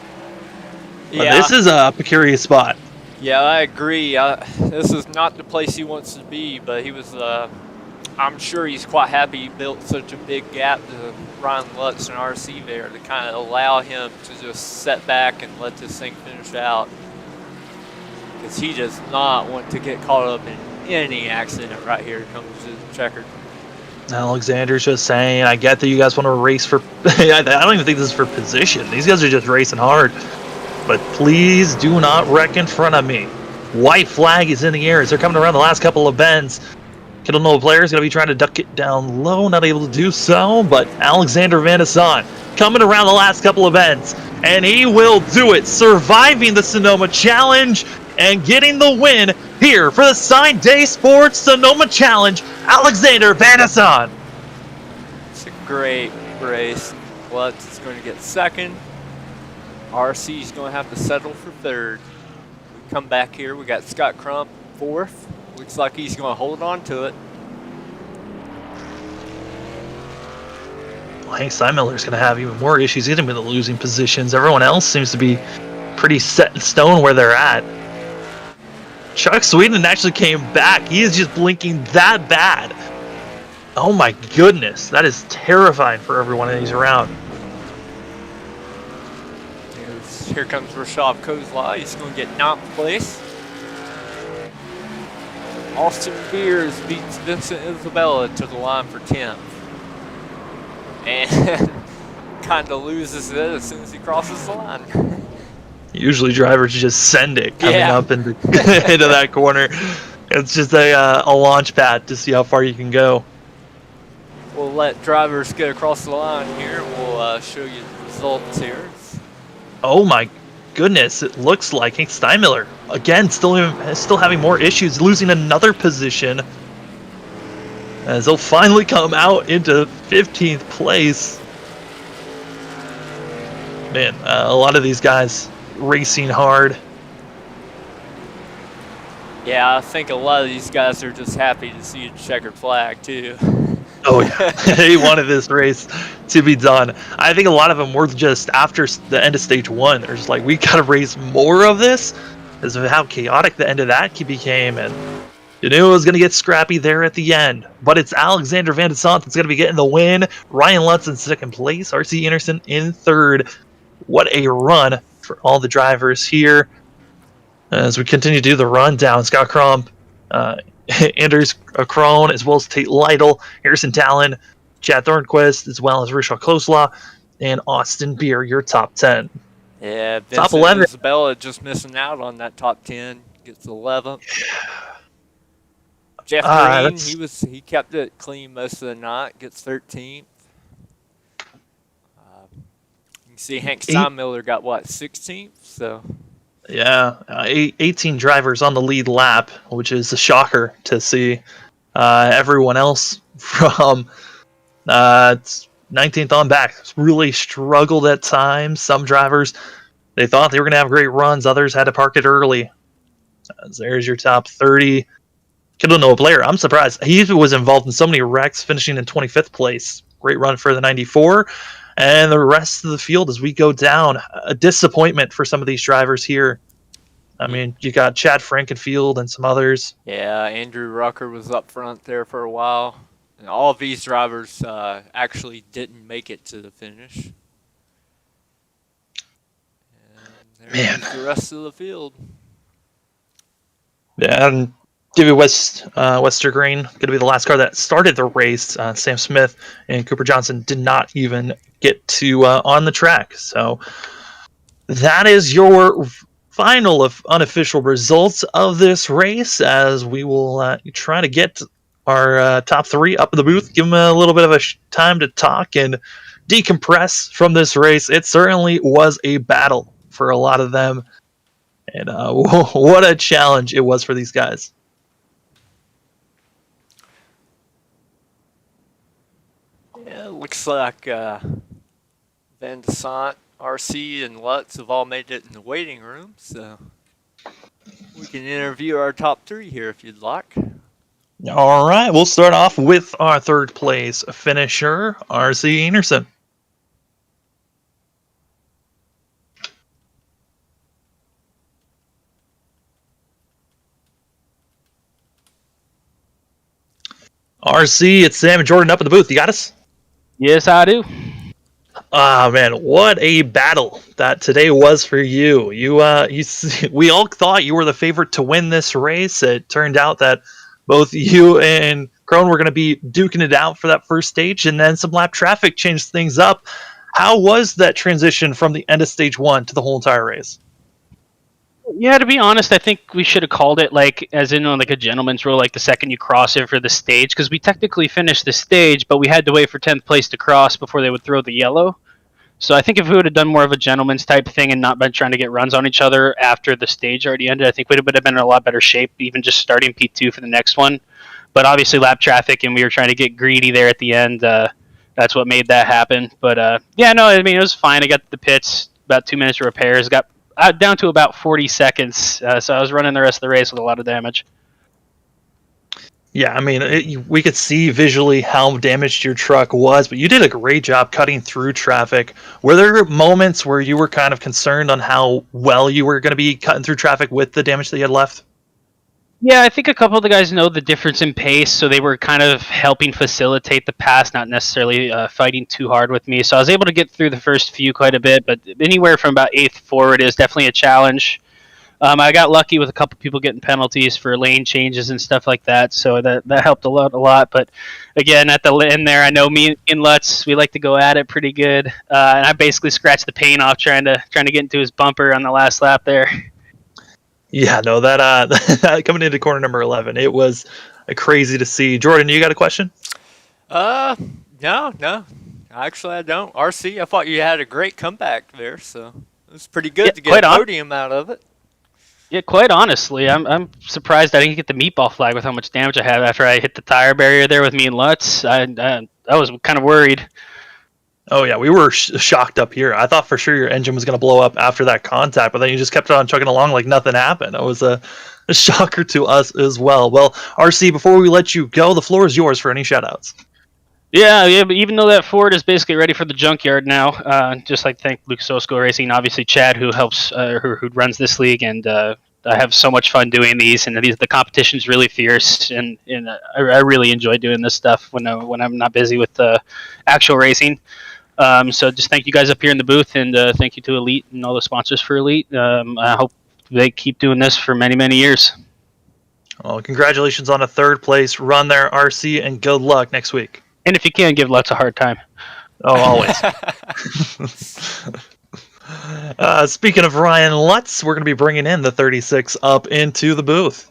A: But
B: Yeah.
A: this is a precarious spot.
B: Yeah, I agree. This is not the place he wants to be, but he was, I'm sure he's quite happy he built such a big gap to Ryan Lutz and RC there to kind of allow him to just set back and let this thing finish out. Because he does not want to get caught up in any accident right here comes to the checkered.
A: Alexander's just saying, I get that you guys want to race for... I don't even think this is for position. These guys are just racing hard. But please do not wreck in front of me. White flag is in the air as they're coming around the last couple of bends. Kittle player is going to be trying to duck it down low, not able to do so, but Alexander Van Desan coming around the last couple of bends, and he will do it, surviving the Sonoma Challenge and getting the win here for the Sign Day Sports Sonoma Challenge, Alexander Van Desan.
B: It's a great race. Lutz is going to get 2nd. RC is going to have to settle for 3rd. We come back here, we got Scott Crump 4th. Looks like he's going to hold on to it.
A: Well, Hank Steinmiller's going to have even more issues. He's going to be in the losing positions. Everyone else seems to be pretty set in stone where they're at. Chuck Sweden actually came back. He is just blinking that bad. Oh my goodness. That is terrifying for everyone that he's around.
B: Here comes Rashad Kozlai. He's going to get 9th place. Austin Beers beats Vincent Isabella to the line for 10th. And kind of loses it as soon as he crosses the line.
A: Usually drivers just send it coming
B: Yeah.
A: up into, into that corner. It's just a launch pad to see how far you can go.
B: We'll let drivers get across the line here. We'll show you the results here.
A: Oh my goodness, it looks like Hank Steinmiller, again, still having more issues, losing another position. As they'll finally come out into 15th place. Man, a lot of these guys racing hard.
B: Yeah, I think a lot of these guys are just happy to see a checkered flag, too.
A: Oh yeah, he wanted this race to be done. I think a lot of them were just after the end of stage one. They're just like, we gotta race more of this, because of how chaotic the end of that became, and you knew it was gonna get scrappy there at the end. But it's Alexander Van de Sant that's gonna be getting the win. Ryan Lutz in second place. RC Anderson in third. What a run for all the drivers here. As we continue to do the rundown, Scott Crump, Anders Krohn, as well as Tate Lytle, Harrison Talon, Chad Thornquist, as well as Rishal Koslaw, and Austin Beer, your top 10.
B: Yeah,
A: Top
B: Vincent
A: 11.
B: Isabella just missing out on that top 10. Gets 11th. Jeff Green, he kept it clean most of the night. Gets 13th. You can see Hank Steinmiller got what, 16th? So.
A: Yeah, 18 drivers on the lead lap, which is a shocker to see. Everyone else from 19th on back really struggled at times. Some drivers, they thought they were going to have great runs. Others had to park it early. There's your top 30. Kiddo Noah Blair, I'm surprised. He was involved in so many wrecks, finishing in 25th place. Great run for the 94. And the rest of the field as we go down, a disappointment for some of these drivers here. I mean, you got Chad Frankenfield and some others.
B: Yeah, Andrew Rucker was up front there for a while. And all of these drivers actually didn't make it to the finish. And there's the rest of the field.
A: Yeah, and Davey Westergreen going to be the last car that started the race. Sam Smith and Cooper Johnson did not even get to on the track. So that is your final of unofficial results of this race, as we will try to get our top 3 up in the booth, give them a little bit of a time to talk and decompress from this race. It certainly was a battle for a lot of them, and what a challenge it was for these guys.
B: Yeah, it looks like Van de Sant, RC, and Lutz have all made it in the waiting room, so we can interview our top 3 here if you'd like.
A: All right, we'll start off with our third place finisher, RC Anderson. RC, it's Sam and Jordan up in the booth. You got us?
E: Yes, I do.
A: Ah, man, what a battle that today was for you. We all thought you were the favorite to win this race. It turned out that both you and Crone were going to be duking it out for that first stage, and then some lap traffic changed things up. How was that transition from the end of stage 1 to the whole entire race?
E: Yeah, to be honest, I think we should have called it as in on a gentleman's rule, the second you cross it for the stage, because we technically finished the stage, but we had to wait for 10th place to cross before they would throw the yellow. So I think if we would have done more of a gentleman's type thing and not been trying to get runs on each other after the stage already ended, I think we would have been in a lot better shape, even just starting P2 for the next one. But obviously lap traffic, and we were trying to get greedy there at the end. That's what made that happen. But it was fine. I got the pits, about 2 minutes of repairs, got down to about 40 seconds, so I was running the rest of the race with a lot of damage.
A: Yeah, I mean, we could see visually how damaged your truck was, but you did a great job cutting through traffic. Were there moments where you were kind of concerned on how well you were going to be cutting through traffic with the damage that you had left?
E: Yeah, I think a couple of the guys know the difference in pace, so they were kind of helping facilitate the pass, not necessarily fighting too hard with me. So I was able to get through the first few quite a bit, but anywhere from about 8th forward is definitely a challenge. I got lucky with a couple people getting penalties for lane changes and stuff like that, so that helped a lot. But again, at the end there, I know me and Lutz, we like to go at it pretty good, and I basically scratched the paint off trying to get into his bumper on the last lap there.
A: Yeah, no, that coming into corner number 11, it was crazy to see. Jordan, you got a question?
B: No. Actually, I don't. RC, I thought you had a great comeback there, so it was pretty good to get a podium out of it.
E: Yeah, quite honestly, I'm surprised I didn't get the meatball flag with how much damage I had after I hit the tire barrier there with me and Lutz. I was kind of worried.
A: Oh, yeah, we were shocked up here. I thought for sure your engine was going to blow up after that contact, but then you just kept on chugging along like nothing happened. It was a shocker to us as well. Well, RC, before we let you go, the floor is yours for any shout-outs.
E: Yeah, but even though that Ford is basically ready for the junkyard now, just like thank Luke Sosco Racing, obviously Chad, who helps, who runs this league, and I have so much fun doing these, and the competition's really fierce, and I really enjoy doing this stuff when I'm not busy with the actual racing. So just thank you guys up here in the booth, and thank you to Elite and all the sponsors for Elite. I hope they keep doing this for many, many years.
A: Well, congratulations on a third place run there, RC, and good luck next week.
E: And if you can, give Lutz a hard time.
A: Oh, always. Speaking of Ryan Lutz, we're going to be bringing in the 36 up into the booth.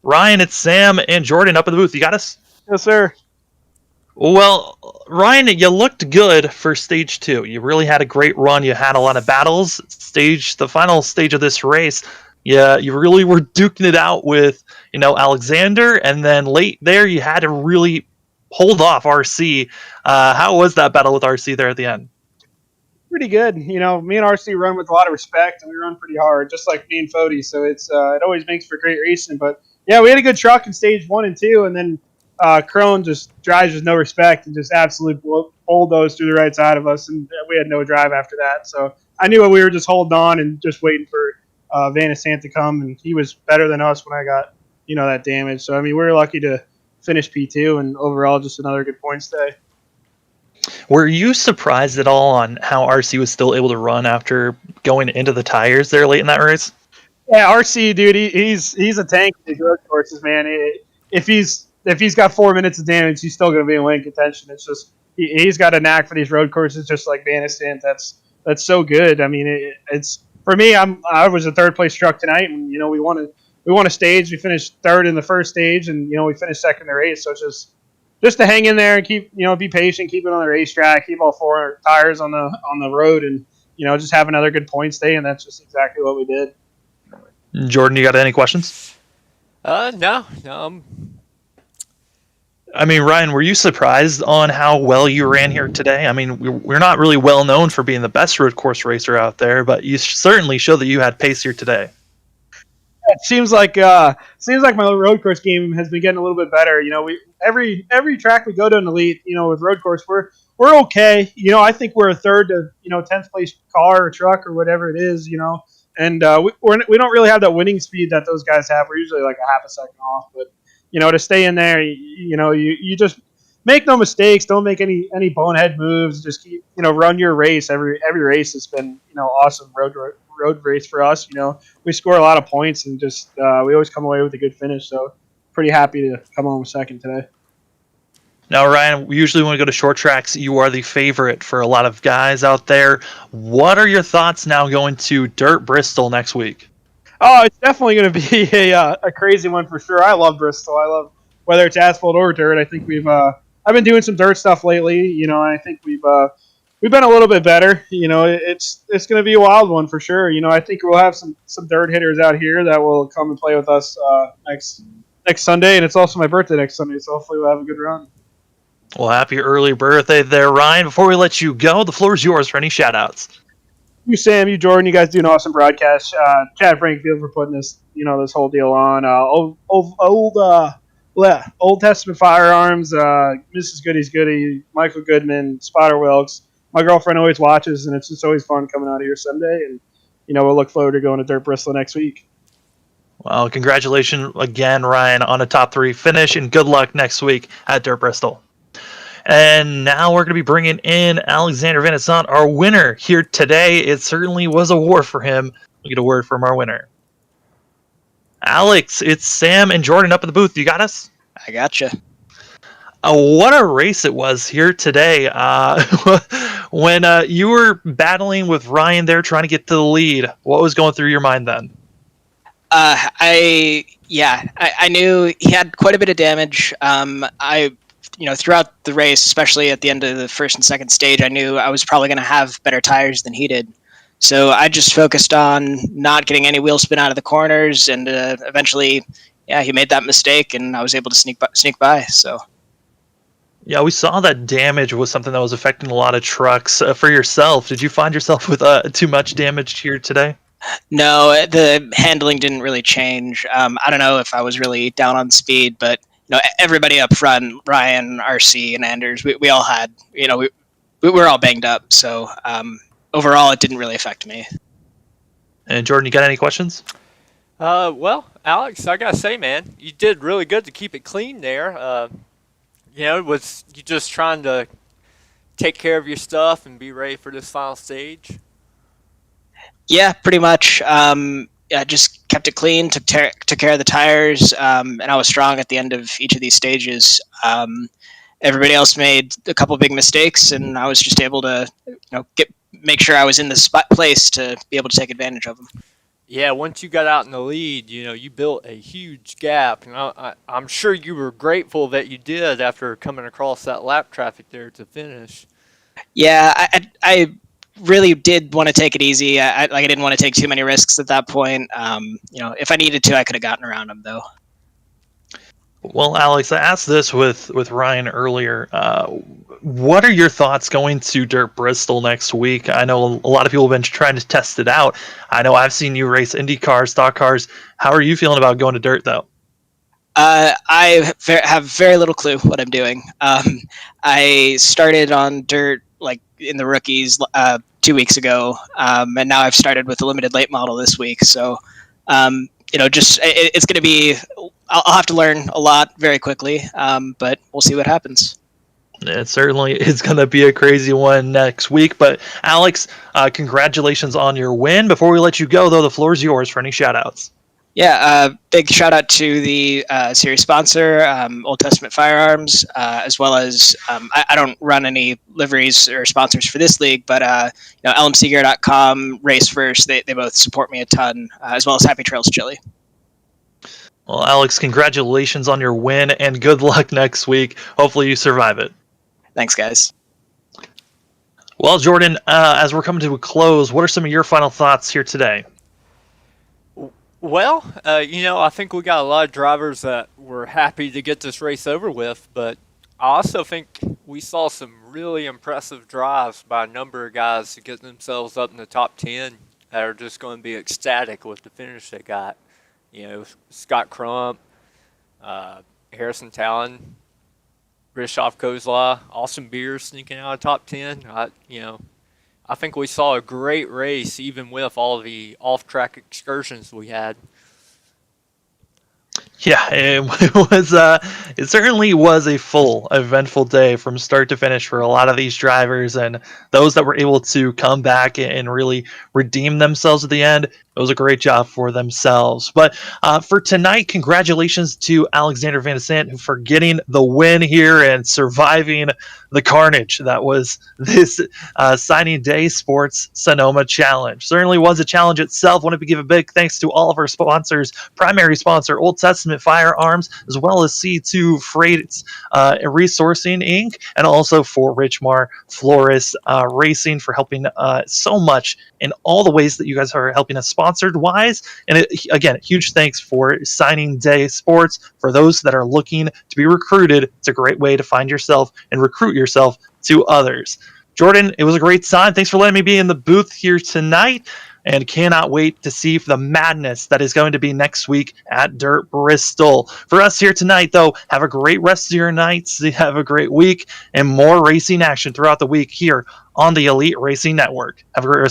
A: Ryan, it's Sam and Jordan up in the booth. You got us?
F: Yes, sir.
A: Well, Ryan, you looked good for stage 2. You really had a great run. You had a lot of battles. The final stage of this race, yeah, you really were duking it out with, Alexander, and then late there you had to really hold off RC. How was that battle with RC there at the end?
F: Pretty good. Me and RC run with a lot of respect, and we run pretty hard, just like me and Fody. So it always makes for great racing. But yeah, we had a good truck in stage 1 and 2, and then Crone just drives with no respect and just absolutely bulldozed through the right side of us, and we had no drive after that. So I knew we were just holding on and just waiting for Van Sant to come, and he was better than us when I got that damage. So we were lucky to finish P2, and overall just another good points day.
A: Were you surprised at all on how RC was still able to run after going into the tires there late in that race?
F: Yeah, RC, dude, he's a tank in these road courses, man. If he's got 4 minutes of damage, he's still going to be in win contention. It's just he's got a knack for these road courses, just like Van Sant. That's so good. It's for me. I was a third place truck tonight, and we won a stage. We finished third in the first stage, and we finished second in the race. So it's just to hang in there and keep be patient, keep it on the racetrack, keep all 4 tires on the road, and just have another good points day. And that's just exactly what we did.
A: Jordan, you got any questions?
B: No.
A: Ryan, were you surprised on how well you ran here today? We're not really well known for being the best road course racer out there, but you certainly showed that you had pace here today.
F: It seems like my road course game has been getting a little bit better. Every track we go to in Elite, with road course, we're okay. I think we're a third to 10th place car or truck or whatever it is. And we don't really have that winning speed that those guys have. We're usually like a half a second off, but to stay in there, you just make no mistakes. Don't make any bonehead moves. Just keep run your race. Every race has been awesome road race for us. We score a lot of points, and just we always come away with a good finish. So pretty happy to come home second today.
A: Now, Ryan, usually when we go to short tracks, you are the favorite for a lot of guys out there. What are your thoughts now going to Dirt Bristol next week?
F: Oh, it's definitely going to be a crazy one for sure. I love Bristol. I love whether it's asphalt or dirt. I think I've been doing some dirt stuff lately. I think we've been a little bit better. It's going to be a wild one for sure. I think we'll have some dirt hitters out here that will come and play with us next Sunday, and it's also my birthday next Sunday, so hopefully we'll have a good run.
A: Well, happy early birthday there, Ryan. Before we let you go, the floor is yours for any shout-outs.
F: You, Sam, you, Jordan, you guys do an awesome broadcast. Chad Frankfield for putting this whole deal on. Old Testament Firearms, Mrs. Goody's Goody, Michael Goodman, Spotter Wilkes. My girlfriend always watches, and it's just always fun coming out here Sunday. And we'll look forward to going to Dirt Bristol next week.
A: Well, congratulations again, Ryan, on a top 3 finish, and good luck next week at Dirt Bristol. And now we're going to be bringing in Alexander Van Sant, our winner here today. It certainly was a war for him. We get a word from our winner. Alex, it's Sam and Jordan up in the booth. You got us?
G: I gotcha.
A: What a race it was here today. When you were battling with Ryan there trying to get to the lead, what was going through your mind then?
G: I knew he had quite a bit of damage. Throughout the race, especially at the end of the first and second stage, I knew I was probably going to have better tires than he did. So I just focused on not getting any wheel spin out of the corners, and eventually, he made that mistake, and I was able to sneak by. So.
A: Yeah, we saw that damage was something that was affecting a lot of trucks. For yourself, did you find yourself with too much damage here today?
G: No, the handling didn't really change. I don't know if I was really down on speed, but everybody up front, Ryan, RC, and Anders, we all had, we were all banged up. So overall, it didn't really affect me.
A: And Jordan, you got any questions?
B: Well, Alex, I gotta say, man, you did really good to keep it clean there. Was you just trying to take care of your stuff and be ready for this final stage?
G: Yeah, pretty much. I just kept it clean, took care of the tires, and I was strong at the end of each of these stages. Everybody else made a couple big mistakes, and I was just able to, make sure I was in the place to be able to take advantage of them.
B: Yeah, once you got out in the lead, you built a huge gap, and I'm sure you were grateful that you did after coming across that lap traffic there to finish.
G: Yeah, I really did want to take it easy. I didn't want to take too many risks at that point. If I needed to, I could have gotten around them though.
A: Well, Alex, I asked this with Ryan earlier. What are your thoughts going to Dirt Bristol next week? I know a lot of people have been trying to test it out. I know I've seen you race Indy cars, stock cars. How are you feeling about going to Dirt, though?
G: I have very little clue what I'm doing. I started on Dirt like in the rookies 2 weeks ago, and now I've started with the limited late model this week. So, it's going to be. I'll have to learn a lot very quickly, but we'll see what happens.
A: It certainly is going to be a crazy one next week. But Alex, congratulations on your win. Before we let you go, though, the floor is yours for any shout-outs.
G: Yeah, big shout out to the series sponsor, Old Testament Firearms, as well as I don't run any liveries or sponsors for this league, but lmcgear.com, Race First, they both support me a ton, as well as Happy Trails Chili.
A: Well, Alex, congratulations on your win, and good luck next week. Hopefully you survive it.
G: Thanks, guys.
A: Well, Jordan, as we're coming to a close, what are some of your final thoughts here today?
B: Well, I think we got a lot of drivers that were happy to get this race over with, but I also think we saw some really impressive drives by a number of guys to get themselves up in the top 10 that are just going to be ecstatic with the finish they got. Scott Crump, Harrison Talon, Bischoff Kozla, Austin Beers sneaking out of top 10. I think we saw a great race even with all of the off-track excursions we had.
A: Yeah, it certainly was a full, eventful day from start to finish for a lot of these drivers, and those that were able to come back and really redeem themselves at the end. It was a great job for themselves. But for tonight, congratulations to Alexander Van de Sant for getting the win here and surviving the carnage that was this Signing Day Sports Sonoma Challenge. Certainly was a challenge itself. Wanted to give a big thanks to all of our sponsors, primary sponsor, Old Testament Firearms, as well as C2 Freight Resourcing, Inc., and also for Richmar Flores Racing for helping so much in all the ways that you guys are helping us sponsored wise. And again, huge thanks for Signing Day Sports. For those that are looking to be recruited, it's a great way to find yourself and recruit yourself to others. Jordan, it was a great time. Thanks for letting me be in the booth here tonight, and cannot wait to see the madness that is going to be next week at Dirt Bristol. For us here tonight, though, have a great rest of your nights. Have a great week and more racing action throughout the week here on the Elite Racing Network. Have a great rest.